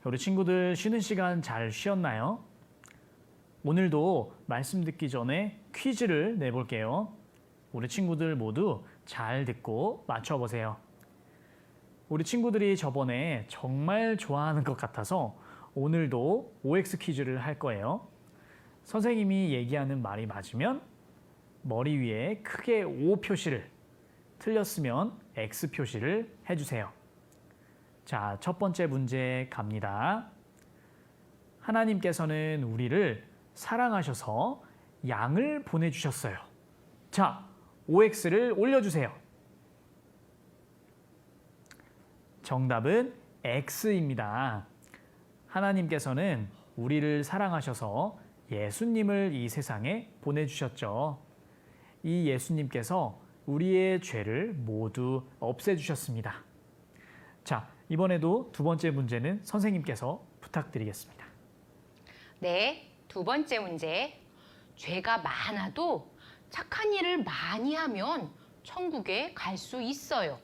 우리 친구들 쉬는 시간 잘 쉬었나요? 오늘도 말씀 듣기 전에 퀴즈를 내볼게요. 우리 친구들 모두 잘 듣고 맞춰보세요. 우리 친구들이 저번에 정말 좋아하는 것 같아서 오늘도 OX 퀴즈를 할 거예요. 선생님이 얘기하는 말이 맞으면 머리 위에 크게 O 표시를, 틀렸으면 X 표시를 해주세요. 자, 첫 번째 문제 갑니다. 하나님께서는 우리를 사랑하셔서 양을 보내주셨어요. 자, OX를 올려주세요. 정답은 X입니다. 하나님께서는 우리를 사랑하셔서 예수님을 이 세상에 보내주셨죠. 이 예수님께서 우리의 죄를 모두 없애주셨습니다. 자, 이번에도 두 번째 문제는 선생님께서 부탁드리겠습니다. 네, 두 번째 문제. 죄가 많아도 착한 일을 많이 하면 천국에 갈 수 있어요.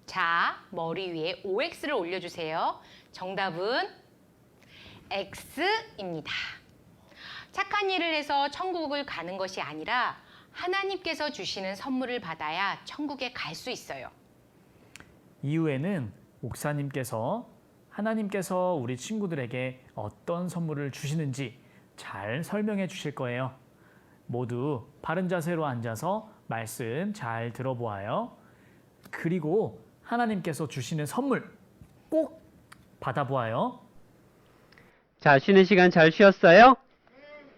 자, 머리 위에 OX를 올려주세요. 정답은 X입니다. 착한 일을 해서 천국을 가는 것이 아니라 하나님께서 주시는 선물을 받아야 천국에 갈 수 있어요. 이후에는 목사님께서 하나님께서 우리 친구들에게 어떤 선물을 주시는지 잘 설명해 주실 거예요. 모두 바른 자세로 앉아서 말씀 잘 들어보아요. 그리고 하나님께서 주시는 선물 꼭 받아보아요. 자, 쉬는 시간 잘 쉬었어요?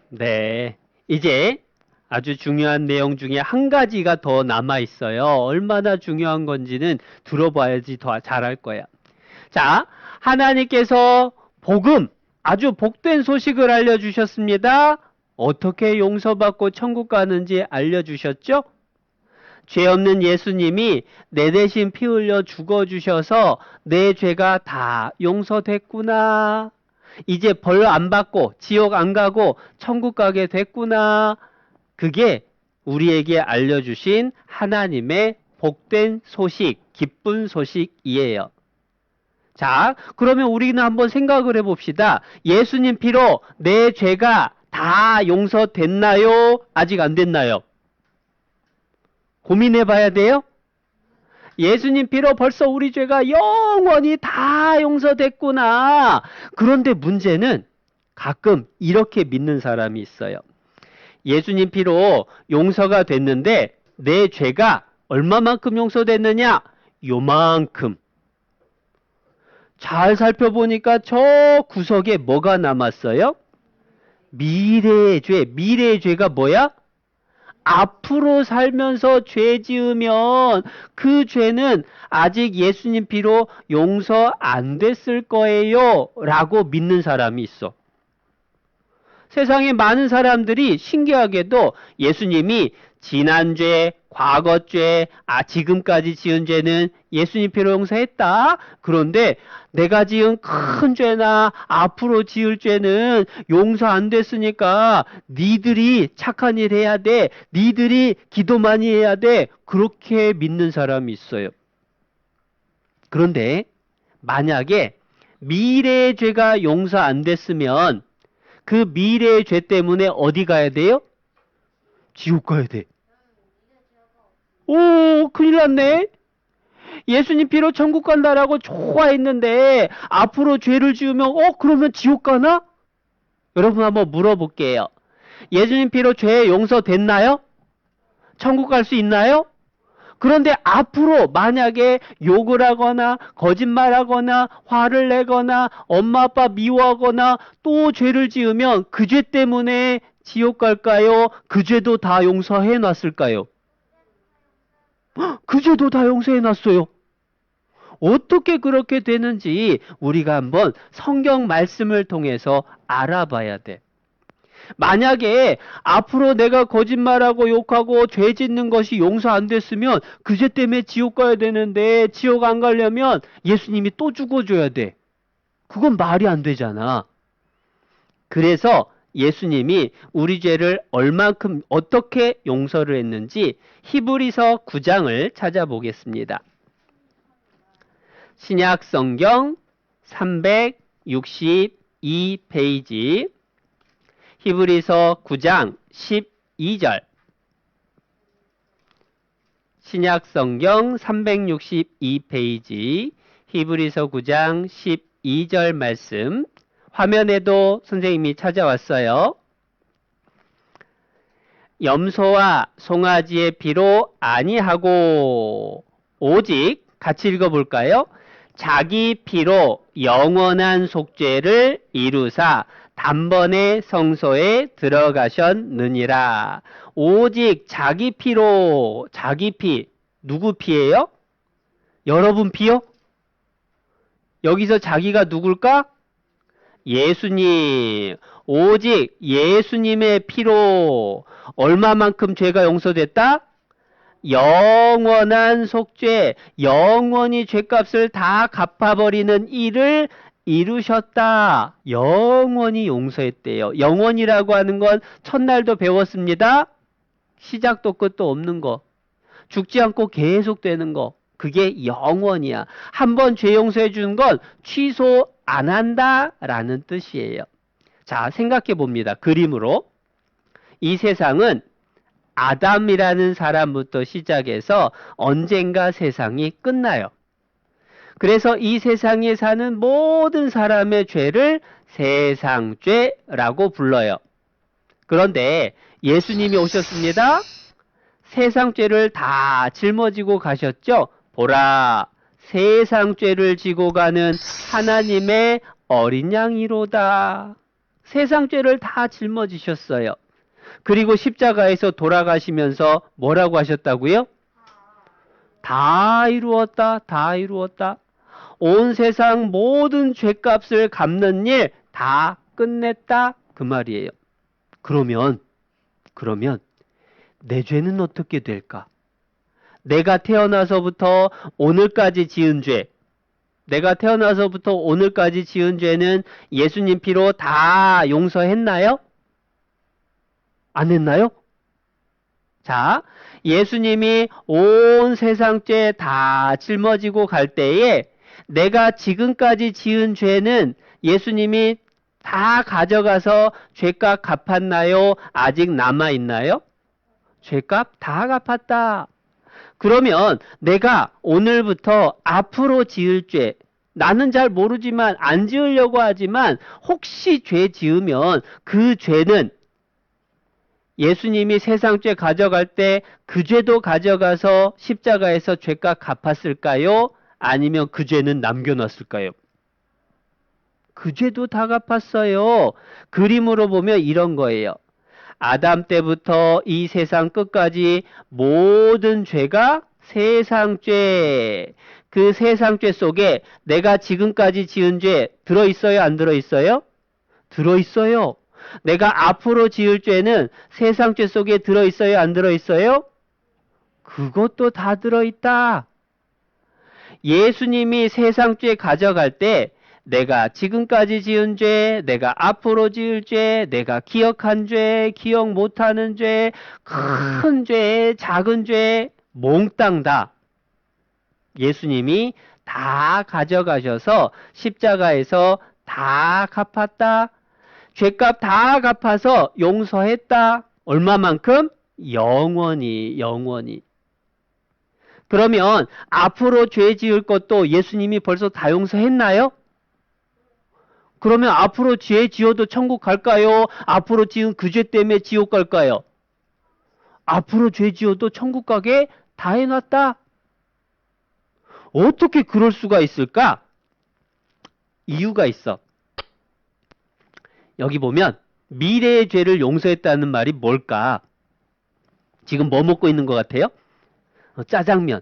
네. 이제 아주 중요한 내용 중에 한 가지가 더 남아 있어요. 얼마나 중요한 건지는 들어봐야지 더 잘할 거야. 자, 하나님께서 복음, 아주 복된 소식을 알려주셨습니다. 어떻게 용서받고 천국 가는지 알려주셨죠? 죄 없는 예수님이 내 대신 피 흘려 죽어주셔서 내 죄가 다 용서됐구나. 이제 벌 안 받고 지옥 안 가고 천국 가게 됐구나. 그게 우리에게 알려주신 하나님의 복된 소식, 기쁜 소식이에요. 자, 그러면 우리는 한번 생각을 해봅시다. 예수님 피로 내 죄가 다 용서됐나요? 아직 안 됐나요? 고민해 봐야 돼요? 예수님 피로 벌써 우리 죄가 영원히 다 용서됐구나. 그런데 문제는 가끔 이렇게 믿는 사람이 있어요. 예수님 피로 용서가 됐는데 내 죄가 얼마만큼 용서됐느냐? 요만큼. 잘 살펴보니까 저 구석에 뭐가 남았어요? 미래의 죄. 미래의 죄가 뭐야? 앞으로 살면서 죄 지으면 그 죄는 아직 예수님 피로 용서 안 됐을 거예요 라고 믿는 사람이 있어. 세상에 많은 사람들이 신기하게도 예수님이 지난 죄, 과거 죄, 지금까지 지은 죄는 예수님 피로 용서했다. 그런데 내가 지은 큰 죄나 앞으로 지을 죄는 용서 안 됐으니까 니들이 착한 일 해야 돼. 니들이 기도 많이 해야 돼. 그렇게 믿는 사람이 있어요. 그런데 만약에 미래의 죄가 용서 안 됐으면 그 미래의 죄 때문에 어디 가야 돼요? 지옥 가야 돼. 오, 큰일 났네. 예수님 피로 천국 간다라고 좋아했는데 앞으로 죄를 지으면 그러면 지옥 가나? 여러분 한번 물어볼게요. 예수님 피로 죄 용서됐나요? 천국 갈 수 있나요? 그런데 앞으로 만약에 욕을 하거나 거짓말하거나 화를 내거나 엄마 아빠 미워하거나 또 죄를 지으면 그 죄 때문에 지옥 갈까요? 그 죄도 다 용서해 놨을까요? 그 죄도 다 용서해 놨어요. 어떻게 그렇게 되는지 우리가 한번 성경 말씀을 통해서 알아봐야 돼. 만약에 앞으로 내가 거짓말하고 욕하고 죄 짓는 것이 용서 안 됐으면 그 죄 때문에 지옥 가야 되는데 지옥 안 가려면 예수님이 또 죽어줘야 돼. 그건 말이 안 되잖아. 그래서 예수님이 우리 죄를 얼만큼 어떻게 용서를 했는지 히브리서 9장을 찾아보겠습니다. 신약성경 362페이지 히브리서 9장 12절 신약성경 362페이지 히브리서 9장 12절 말씀 화면에도 선생님이 찾아왔어요. 염소와 송아지의 피로 아니하고 오직 같이 읽어볼까요? 자기 피로 영원한 속죄를 이루사 단번에 성소에 들어가셨느니라. 오직 자기 피로, 자기 피, 누구 피예요? 여러분 피요? 여기서 자기가 누굴까? 예수님. 오직 예수님의 피로 얼마만큼 죄가 용서됐다? 영원한 속죄, 영원히 죄값을 다 갚아버리는 일을 이루셨다. 영원히 용서했대요. 영원이라고 하는 건 첫날도 배웠습니다. 시작도 끝도 없는 거. 죽지 않고 계속 되는 거. 그게 영원이야. 한번 죄 용서해 주는 건 취소 안 한다라는 뜻이에요. 자, 생각해 봅니다. 그림으로. 이 세상은 아담이라는 사람부터 시작해서 언젠가 세상이 끝나요. 그래서 이 세상에 사는 모든 사람의 죄를 세상죄라고 불러요. 그런데 예수님이 오셨습니다. 세상죄를 다 짊어지고 가셨죠. 보라, 세상죄를 지고 가는 하나님의 어린 양이로다. 세상죄를 다 짊어지셨어요. 그리고 십자가에서 돌아가시면서 뭐라고 하셨다고요? 다 이루었다, 다 이루었다. 온 세상 모든 죄값을 갚는 일 다 끝냈다. 그 말이에요. 그러면 내 죄는 어떻게 될까? 내가 태어나서부터 오늘까지 지은 죄, 내가 태어나서부터 오늘까지 지은 죄는 예수님 피로 다 용서했나요? 안 했나요? 자, 예수님이 온 세상 죄 다 짊어지고 갈 때에 내가 지금까지 지은 죄는 예수님이 다 가져가서 죄값 갚았나요? 아직 남아있나요? 죄값 다 갚았다. 그러면 내가 오늘부터 앞으로 지을 죄, 나는 잘 모르지만 안 지으려고 하지만 혹시 죄 지으면 그 죄는 예수님이 세상 죄 가져갈 때 그 죄도 가져가서 십자가에서 죄값 갚았을까요? 아니면 그 죄는 남겨놨을까요? 그 죄도 다 갚았어요. 그림으로 보면 이런 거예요. 아담 때부터 이 세상 끝까지 모든 죄가 세상죄. 그 세상죄 속에 내가 지금까지 지은 죄 들어있어요? 안 들어있어요? 들어있어요. 내가 앞으로 지을 죄는 세상죄 속에 들어있어요? 안 들어있어요? 그것도 다 들어있다. 예수님이 세상죄 가져갈 때 내가 지금까지 지은 죄, 내가 앞으로 지을 죄, 내가 기억한 죄, 기억 못하는 죄, 큰 죄, 작은 죄, 몽땅 다 예수님이 다 가져가셔서 십자가에서 다 갚았다. 죄값 다 갚아서 용서했다. 얼마만큼? 영원히, 영원히. 그러면 앞으로 죄 지을 것도 예수님이 벌써 다 용서했나요? 그러면 앞으로 죄 지어도 천국 갈까요? 앞으로 지은 그 죄 때문에 지옥 갈까요? 앞으로 죄 지어도 천국 가게 다 해놨다. 어떻게 그럴 수가 있을까? 이유가 있어. 여기 보면 미래의 죄를 용서했다는 말이 뭘까? 지금 뭐 먹고 있는 것 같아요? 짜장면.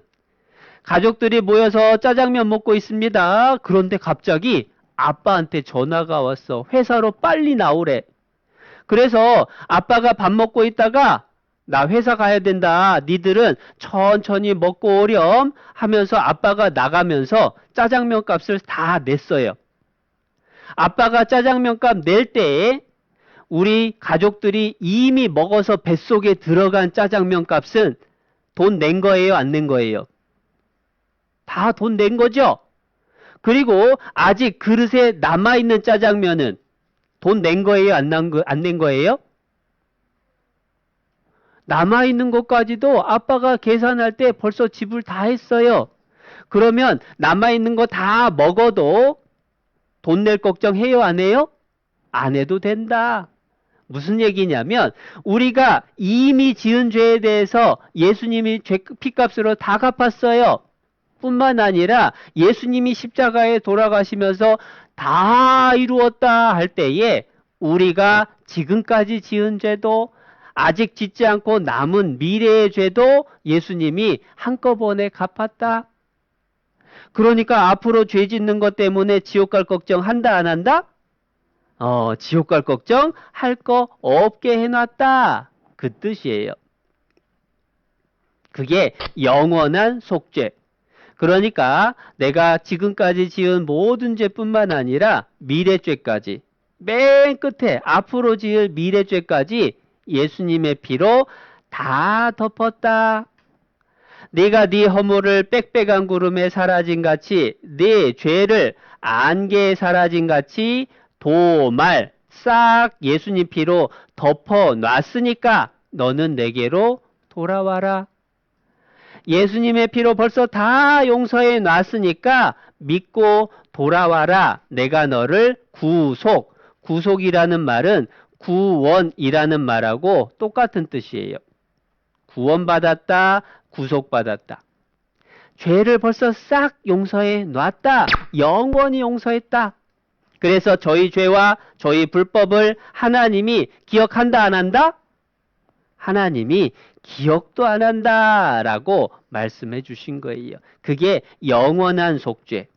가족들이 모여서 짜장면 먹고 있습니다. 그런데 갑자기 아빠한테 전화가 왔어. 회사로 빨리 나오래. 그래서 아빠가 밥 먹고 있다가 나 회사 가야 된다. 니들은 천천히 먹고 오렴 하면서 아빠가 나가면서 짜장면 값을 다 냈어요. 아빠가 짜장면 값 낼 때에 우리 가족들이 이미 먹어서 뱃속에 들어간 짜장면 값은 돈 낸 거예요? 안 낸 거예요? 다 돈 낸 거죠? 그리고 아직 그릇에 남아있는 짜장면은 돈 낸 거예요? 안 낸 거예요? 남아있는 것까지도 아빠가 계산할 때 벌써 지불 다 했어요. 그러면 남아있는 거 다 먹어도 돈 낼 걱정 해요? 안 해요? 안 해도 된다. 무슨 얘기냐면 우리가 이미 지은 죄에 대해서 예수님이 피값으로 다 갚았어요. 뿐만 아니라 예수님이 십자가에 돌아가시면서 다 이루었다 할 때에 우리가 지금까지 지은 죄도 아직 짓지 않고 남은 미래의 죄도 예수님이 한꺼번에 갚았다. 그러니까 앞으로 죄 짓는 것 때문에 지옥 갈 걱정 한다 안 한다? 지옥 갈 걱정 할 거 없게 해놨다. 그 뜻이에요. 그게 영원한 속죄. 그러니까 내가 지금까지 지은 모든 죄뿐만 아니라 미래죄까지, 맨 끝에 앞으로 지을 미래죄까지 예수님의 피로 다 덮었다. 네가 네 허물을 빽빽한 구름에 사라진 같이 네 죄를 안개에 사라진 같이 도말 싹 예수님 피로 덮어놨으니까 너는 내게로 돌아와라. 예수님의 피로 벌써 다 용서해 놨으니까 믿고 돌아와라. 내가 너를 구속이라는 말은 구원이라는 말하고 똑같은 뜻이에요. 구원받았다, 구속받았다. 죄를 벌써 싹 용서해 놨다. 영원히 용서했다. 그래서 저희 죄와 저희 불법을 하나님이 기억한다 안 한다? 하나님이 기억도 안 한다라고 말씀해 주신 거예요. 그게 영원한 속죄.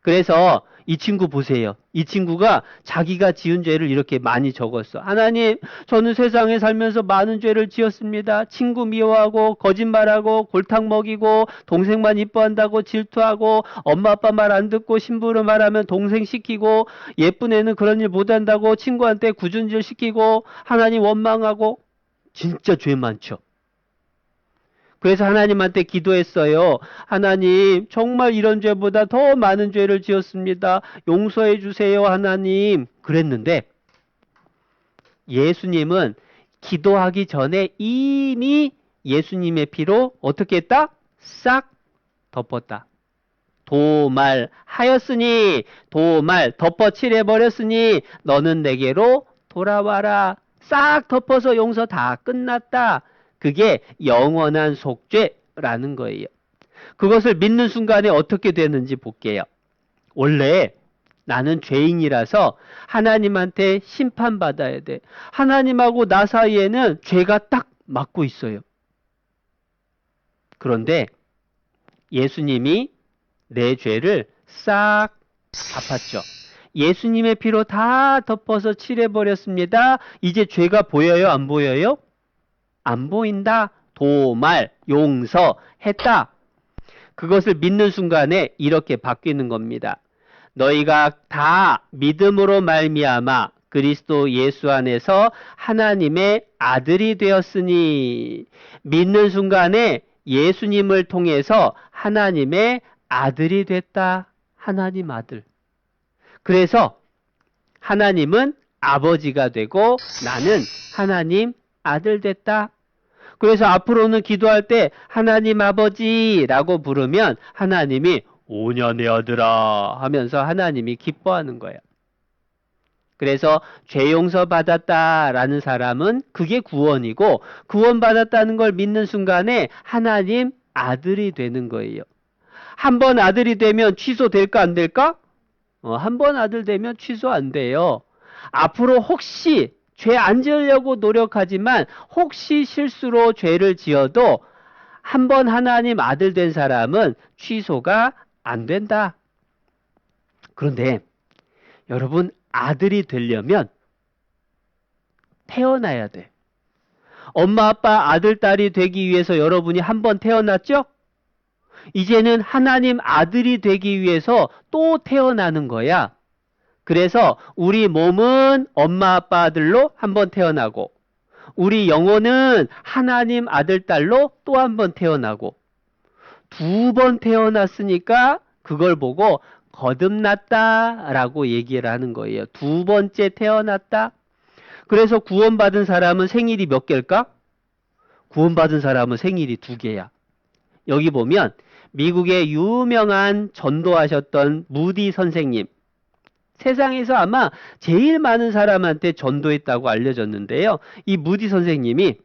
그래서 이 친구 보세요. 이 친구가 자기가 지은 죄를 이렇게 많이 적었어. 하나님, 저는 세상에 살면서 많은 죄를 지었습니다. 친구 미워하고 거짓말하고 골탕 먹이고 동생만 이뻐한다고 질투하고 엄마 아빠 말 안 듣고 심부름 말하면 동생 시키고 예쁜 애는 그런 일 못한다고 친구한테 구준질 시키고 하나님 원망하고 진짜 죄 많죠. 그래서 하나님한테 기도했어요. 하나님, 정말 이런 죄보다 더 많은 죄를 지었습니다. 용서해 주세요, 하나님. 그랬는데 예수님은 기도하기 전에 이미 예수님의 피로 어떻게 했다? 싹 덮었다. 도말하였으니, 도말 덮어칠해버렸으니 너는 내게로 돌아와라. 싹 덮어서 용서 다 끝났다. 그게 영원한 속죄라는 거예요. 그것을 믿는 순간에 어떻게 되는지 볼게요. 원래 나는 죄인이라서 하나님한테 심판받아야 돼. 하나님하고 나 사이에는 죄가 딱 맞고 있어요. 그런데 예수님이 내 죄를 싹 갚았죠. 예수님의 피로 다 덮어서 칠해버렸습니다. 이제 죄가 보여요? 안 보여요? 안 보인다. 도말, 용서했다. 그것을 믿는 순간에 이렇게 바뀌는 겁니다. 너희가 다 믿음으로 말미암아 그리스도 예수 안에서 하나님의 아들이 되었으니, 믿는 순간에 예수님을 통해서 하나님의 아들이 됐다. 하나님 아들. 그래서 하나님은 아버지가 되고 나는 하나님 아들 됐다. 그래서 앞으로는 기도할 때 하나님 아버지라고 부르면 하나님이 오냐 내 아들아 하면서 하나님이 기뻐하는 거야. 그래서 죄 용서 받았다라는 사람은 그게 구원이고, 구원받았다는 걸 믿는 순간에 하나님 아들이 되는 거예요. 한 번 아들이 되면 취소될까 안 될까? 한 번 아들 되면 취소 안 돼요. 앞으로 혹시 죄 안 지으려고 노력하지만 혹시 실수로 죄를 지어도 한 번 하나님 아들 된 사람은 취소가 안 된다. 그런데 여러분, 아들이 되려면 태어나야 돼. 엄마 아빠 아들 딸이 되기 위해서 여러분이 한 번 태어났죠? 이제는 하나님 아들이 되기 위해서 또 태어나는 거야. 그래서 우리 몸은 엄마 아빠 아들로 한 번 태어나고, 우리 영혼은 하나님 아들 딸로 또 한 번 태어나고, 두 번 태어났으니까 그걸 보고 거듭났다라고 얘기를 하는 거예요. 두 번째 태어났다. 그래서 구원받은 사람은 생일이 몇 개일까? 구원받은 사람은 생일이 2개야. 여기 보면 미국의 유명한 전도하셨던 무디 선생님, 세상에서 아마 제일 많은 사람한테 전도했다고 알려졌는데요. 이 무디 선생님이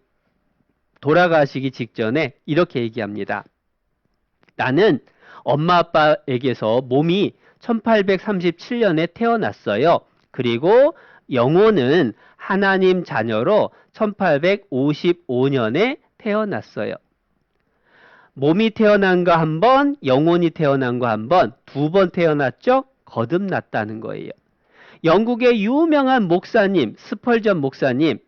돌아가시기 직전에 이렇게 얘기합니다. 나는 엄마 아빠에게서 몸이 1837년에 태어났어요. 그리고 영혼은 하나님 자녀로 1855년에 태어났어요. 몸이 태어난 거 한 번, 영혼이 태어난 거 한 번, 2번 태어났죠? 거듭났다는 거예요. 영국의 유명한 목사님, 스펄전 목사님,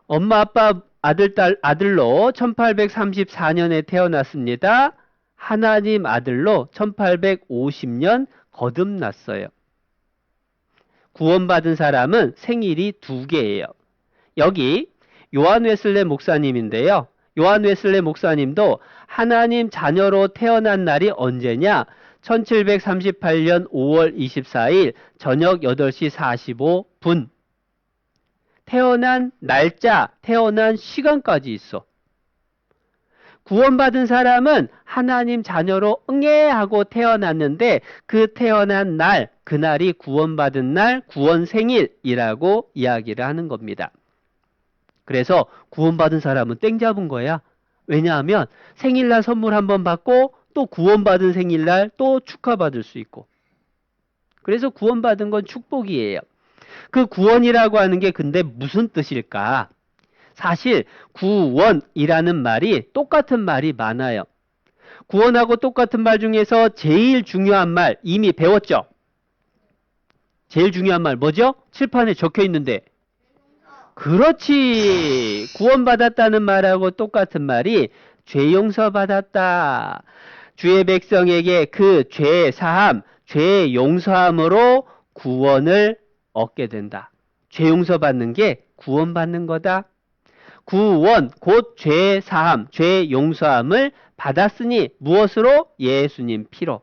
엄마 아빠 아들로 1834년에 태어났습니다. 하나님 아들로 1850년 거듭났어요. 구원받은 사람은 생일이 2개예요. 여기 요한 웨슬레 목사님인데요. 요한 웨슬레 목사님도 하나님 자녀로 태어난 날이 언제냐? 1738년 5월 24일 저녁 8시 45분. 태어난 날짜, 태어난 시간까지 있어. 구원받은 사람은 하나님 자녀로 응애 하고 태어났는데 그 태어난 날, 그날이 구원받은 날, 구원생일이라고 이야기를 하는 겁니다. 그래서 구원받은 사람은 땡 잡은 거야. 왜냐하면 생일날 선물 한번 받고 또 구원받은 생일날 또 축하받을 수 있고. 그래서 구원받은 건 축복이에요. 그 구원이라고 하는 게 근데 무슨 뜻일까? 사실 구원이라는 말이 똑같은 말이 많아요. 구원하고 똑같은 말 중에서 제일 중요한 말 이미 배웠죠? 제일 중요한 말 뭐죠? 칠판에 적혀 있는데. 그렇지. 구원받았다는 말하고 똑같은 말이 죄 용서받았다. 주의 백성에게 그 죄 사함, 죄 용서함으로 구원을 얻게 된다. 죄 용서받는 게 구원받는 거다. 구원, 곧 죄 사함, 죄 용서함을 받았으니 무엇으로? 예수님 피로.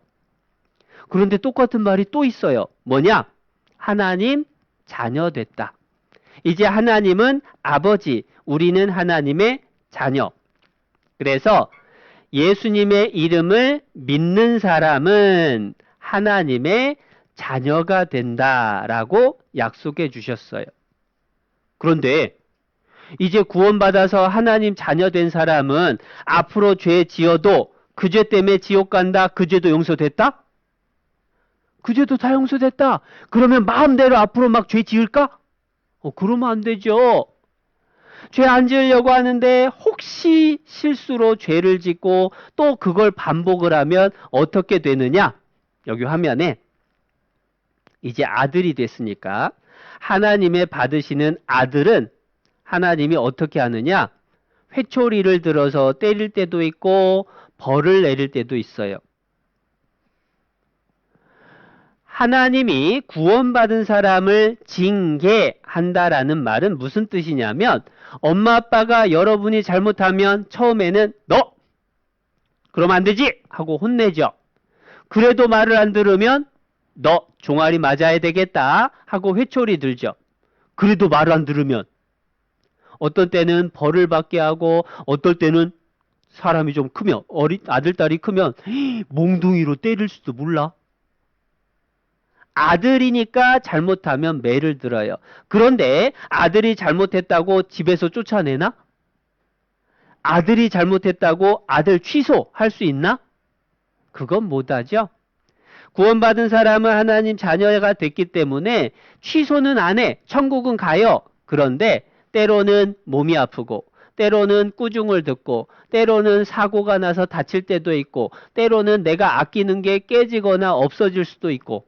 그런데 똑같은 말이 또 있어요. 뭐냐? 하나님 자녀 됐다. 이제 하나님은 아버지, 우리는 하나님의 자녀. 그래서 예수님의 이름을 믿는 사람은 하나님의 자녀가 된다라고 약속해 주셨어요. 그런데 이제 구원받아서 하나님 자녀 된 사람은 앞으로 죄 지어도 그 죄 때문에 지옥 간다? 그 죄도 용서됐다? 그 죄도 다 용서됐다. 그러면 마음대로 앞으로 막 죄 지을까? 그러면 안 되죠. 죄 안 지으려고 하는데 혹시 실수로 죄를 짓고 또 그걸 반복을 하면 어떻게 되느냐? 여기 화면에 이제 아들이 됐으니까 하나님의 받으시는 아들은 하나님이 어떻게 하느냐? 회초리를 들어서 때릴 때도 있고 벌을 내릴 때도 있어요. 하나님이 구원받은 사람을 징계한다라는 말은 무슨 뜻이냐면 엄마 아빠가 여러분이 잘못하면 처음에는 너! 그러면 안 되지! 하고 혼내죠. 그래도 말을 안 들으면 너 종아리 맞아야 되겠다 하고 회초리 들죠. 그래도 말을 안 들으면 어떤 때는 벌을 받게 하고 어떨 때는 사람이 좀 크면 아들, 딸이 크면 몽둥이로 때릴 수도 몰라. 아들이니까 잘못하면 매를 들어요. 그런데 아들이 잘못했다고 집에서 쫓아내나? 아들이 잘못했다고 아들 취소할 수 있나? 그건 못하죠. 구원받은 사람은 하나님 자녀가 됐기 때문에 취소는 안 해. 천국은 가요. 그런데 때로는 몸이 아프고 때로는 꾸중을 듣고 때로는 사고가 나서 다칠 때도 있고 때로는 내가 아끼는 게 깨지거나 없어질 수도 있고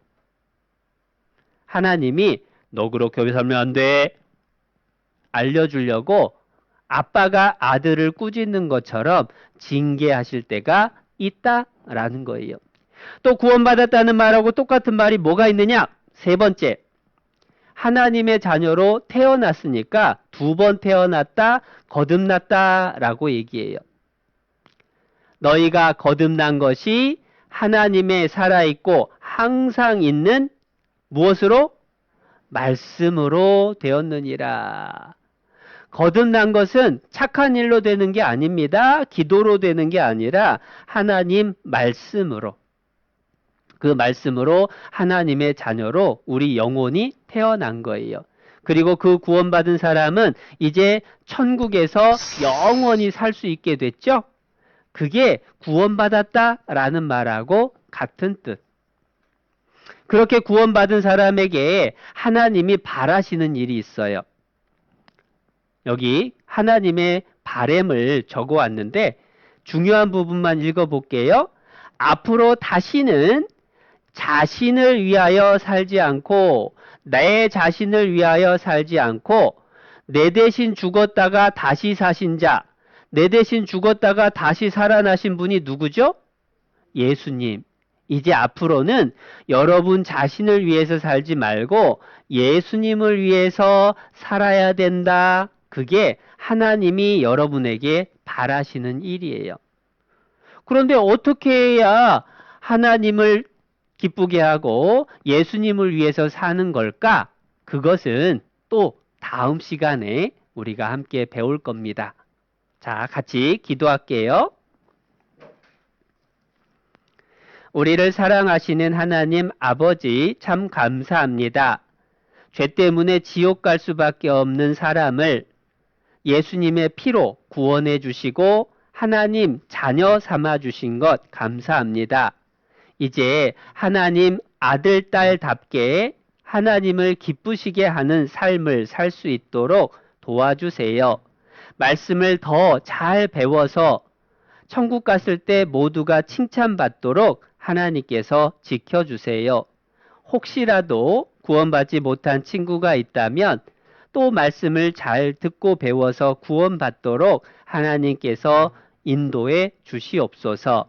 하나님이 너 그렇게 살면 안 돼. 알려주려고 아빠가 아들을 꾸짖는 것처럼 징계하실 때가 있다라는 거예요. 또 구원받았다는 말하고 똑같은 말이 뭐가 있느냐? 세 번째, 하나님의 자녀로 태어났으니까 2번 태어났다, 거듭났다라고 얘기해요. 너희가 거듭난 것이 하나님의 살아있고 항상 있는 무엇으로? 말씀으로 되었느니라. 거듭난 것은 착한 일로 되는 게 아닙니다. 기도로 되는 게 아니라 하나님 말씀으로. 그 말씀으로 하나님의 자녀로 우리 영혼이 태어난 거예요. 그리고 그 구원받은 사람은 이제 천국에서 영원히 살 수 있게 됐죠? 그게 구원받았다라는 말하고 같은 뜻. 그렇게 구원받은 사람에게 하나님이 바라시는 일이 있어요. 여기 하나님의 바램을 적어 왔는데 중요한 부분만 읽어볼게요. 앞으로 다시는 자신을 위하여 살지 않고 내 자신을 위하여 살지 않고 내 대신 죽었다가 다시 사신 자, 내 대신 죽었다가 다시 살아나신 분이 누구죠? 예수님. 이제 앞으로는 여러분 자신을 위해서 살지 말고 예수님을 위해서 살아야 된다. 그게 하나님이 여러분에게 바라시는 일이에요. 그런데 어떻게 해야 하나님을 기쁘게 하고 예수님을 위해서 사는 걸까? 그것은 또 다음 시간에 우리가 함께 배울 겁니다. 자, 같이 기도할게요. 우리를 사랑하시는 하나님 아버지 참 감사합니다. 죄 때문에 지옥 갈 수밖에 없는 사람을 예수님의 피로 구원해 주시고 하나님 자녀 삼아 주신 것 감사합니다. 이제 하나님 아들, 딸답게 하나님을 기쁘시게 하는 삶을 살 수 있도록 도와주세요. 말씀을 더 잘 배워서 천국 갔을 때 모두가 칭찬받도록 하나님께서 지켜주세요. 혹시라도 구원받지 못한 친구가 있다면 또 말씀을 잘 듣고 배워서 구원받도록 하나님께서 인도해 주시옵소서.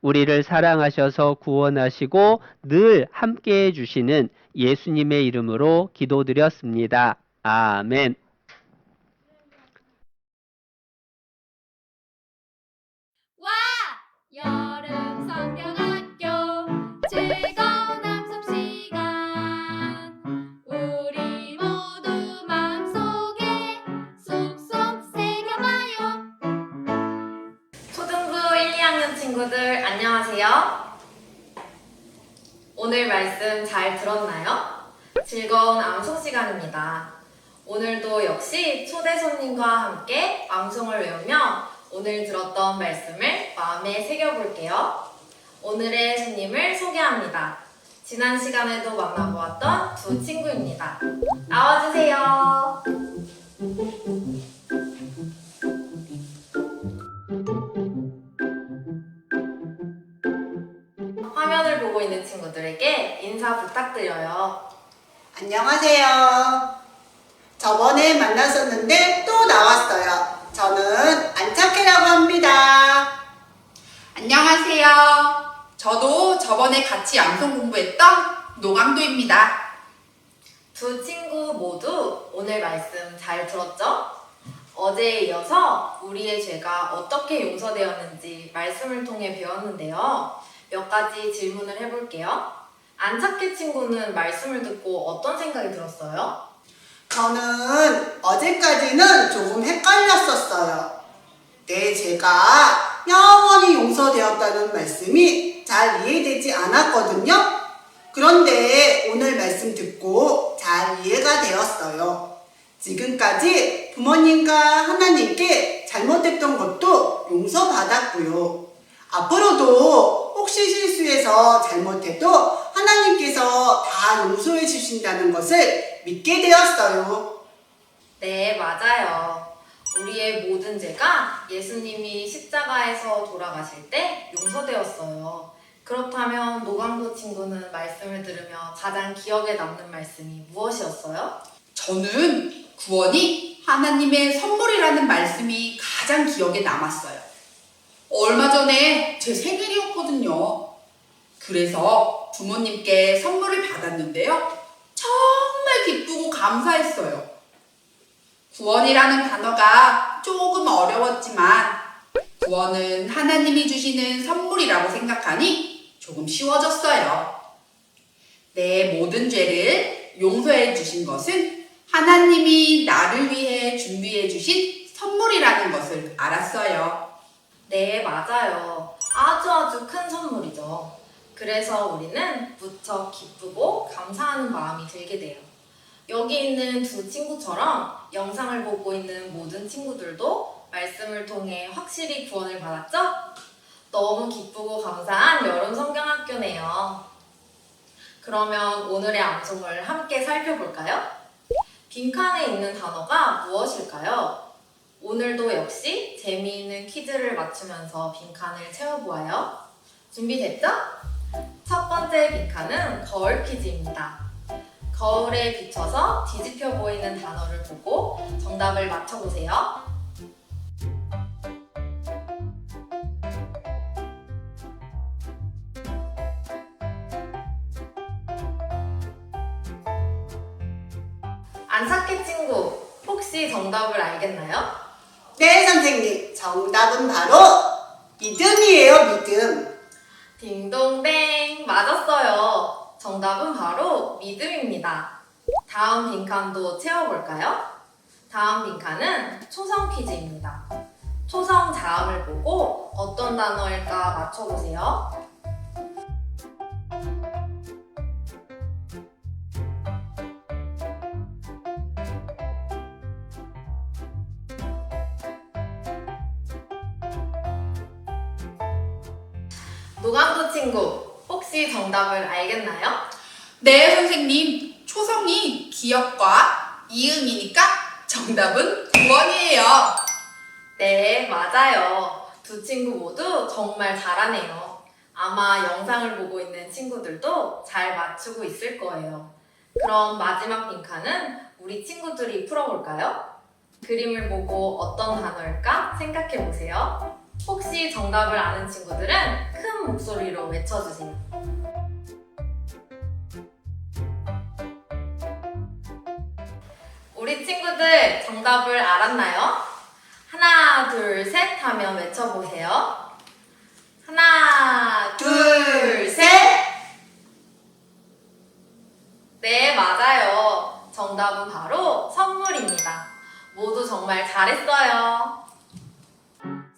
우리를 사랑하셔서 구원하시고 늘 함께해 주시는 예수님의 이름으로 기도드렸습니다. 아멘. 와! 여름 성경학교 즐거운 함속 시간 우리 모두 마음속에 쏙쏙 새겨봐요. 초등부 1, 2학년 친구들 안녕하세요. 오늘 말씀 잘 들었나요? 즐거운 암송 시간입니다. 오늘도 역시 초대 손님과 함께 암송을 외우며 오늘 들었던 말씀을 마음에 새겨볼게요. 오늘의 손님을 소개합니다. 지난 시간에도 만나보았던 두 친구입니다. 나와주세요. 화면을 보고 있는 친구들에게 인사 부탁드려요. 안녕하세요. 저번에 만났었는데 또 나왔어요. 저는 안착해라고 합니다. 안녕하세요. 저도 저번에 같이 암송 공부했던 노강도입니다. 두 친구 모두 오늘 말씀 잘 들었죠? 어제에 이어서 우리의 죄가 어떻게 용서되었는지 말씀을 통해 배웠는데요. 몇 가지 질문을 해볼게요. 안착해 친구는 말씀을 듣고 어떤 생각이 들었어요? 저는 어제까지는 조금 헷갈렸었어요. 내 죄가 영원히 용서되었다는 말씀이 잘 이해되지 않았거든요. 그런데 오늘 말씀 듣고 잘 이해가 되었어요. 지금까지 부모님과 하나님께 잘못했던 것도 용서받았고요. 앞으로도 혹시 실수해서 잘못해도 하나님께서 다 용서해 주신다는 것을 믿게 되었어요. 네, 맞아요. 우리의 모든 죄가 예수님이 십자가에서 돌아가실 때 용서되었어요. 그렇다면 노강도 친구는 말씀을 들으며 가장 기억에 남는 말씀이 무엇이었어요? 저는 구원이 하나님의 선물이라는 말씀이 가장 기억에 남았어요. 얼마 전에 제 생일이었거든요. 그래서 부모님께 선물을 받았는데요. 정말 기쁘고 감사했어요. 구원이라는 단어가 조금 어려웠지만 구원은 하나님이 주시는 선물이라고 생각하니 조금 쉬워졌어요. 내 모든 죄를 용서해 주신 것은 하나님이 나를 위해 준비해 주신 선물이라는 것을 알았어요. 네, 맞아요. 아주 큰 선물이죠. 그래서 우리는 무척 기쁘고 감사하는 마음이 들게 돼요. 여기 있는 두 친구처럼 영상을 보고 있는 모든 친구들도 말씀을 통해 확실히 구원을 받았죠? 너무 기쁘고 감사한 여름 성경학교네요. 그러면 오늘의 암송을 함께 살펴볼까요? 빈칸에 있는 단어가 무엇일까요? 오늘도 역시 재미있는 퀴즈를 맞추면서 빈칸을 채워보아요. 준비됐죠? 첫 번째 빈칸은 거울 퀴즈입니다. 거울에 비춰서 뒤집혀 보이는 단어를 보고 정답을 맞춰보세요. 안삭해 친구, 혹시 정답을 알겠나요? 네, 선생님. 정답은 바로 믿음이에요, 믿음. 딩동댕, 맞았어요. 정답은 바로 믿음입니다. 다음 빈칸도 채워볼까요? 다음 빈칸은 초성 퀴즈입니다. 초성 자음을 보고 어떤 단어일까 맞춰보세요. 노감도 친구, 혹시 정답을 알겠나요? 네, 선생님. 초성이 기역과 이응이니까 정답은 9번이에요. 네, 맞아요. 두 친구 모두 정말 잘하네요. 아마 영상을 보고 있는 친구들도 잘 맞추고 있을 거예요. 그럼 마지막 빈칸은 우리 친구들이 풀어볼까요? 그림을 보고 어떤 단어일까 생각해 보세요. 혹시 정답을 아는 친구들은 큰 목소리로 외쳐주세요. 우리 친구들 정답을 알았나요? 하나, 둘, 셋 하면 외쳐보세요. 하나, 둘, 셋! 네, 맞아요. 정답은 바로 선물입니다. 모두 정말 잘했어요.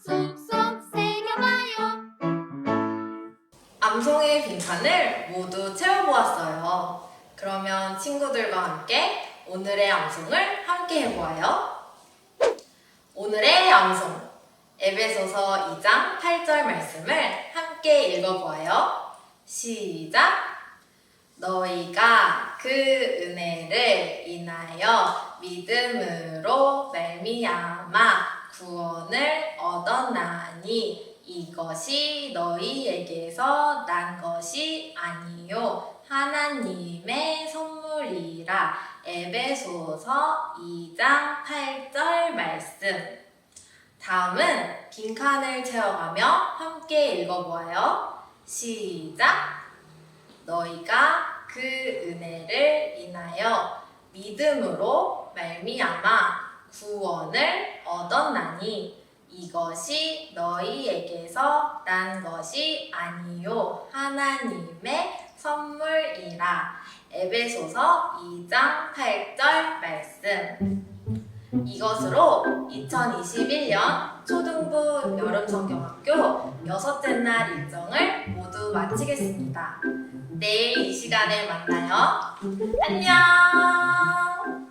쏙쏙 새겨봐요. 암송의 빈칸을 모두 채워보았어요. 그러면 친구들과 함께 오늘의 암송을 함께 해보아요. 오늘의 암송, 에베소서 2장 8절 말씀을 함께 읽어보아요. 시작! 너희가 그 은혜를 인하여 믿음으로 말미암아 구원을 얻었나니 이것이 너희에게서 난 것이 아니요 하나님의 선물이라. 에베소서 2장 8절 말씀. 다음은 빈칸을 채워가며 함께 읽어보아요. 시작! 너희가 그 은혜를 인하여 믿음으로 말미암아 구원을 얻었나니 이것이 너희에게서 난 것이 아니요 하나님의 선물이라. 에베소서 2장 8절 말씀. 이것으로 2021년 초등부 여름성경학교 6째 날 일정을 모두 마치겠습니다. 내일 이 시간에 만나요. 안녕!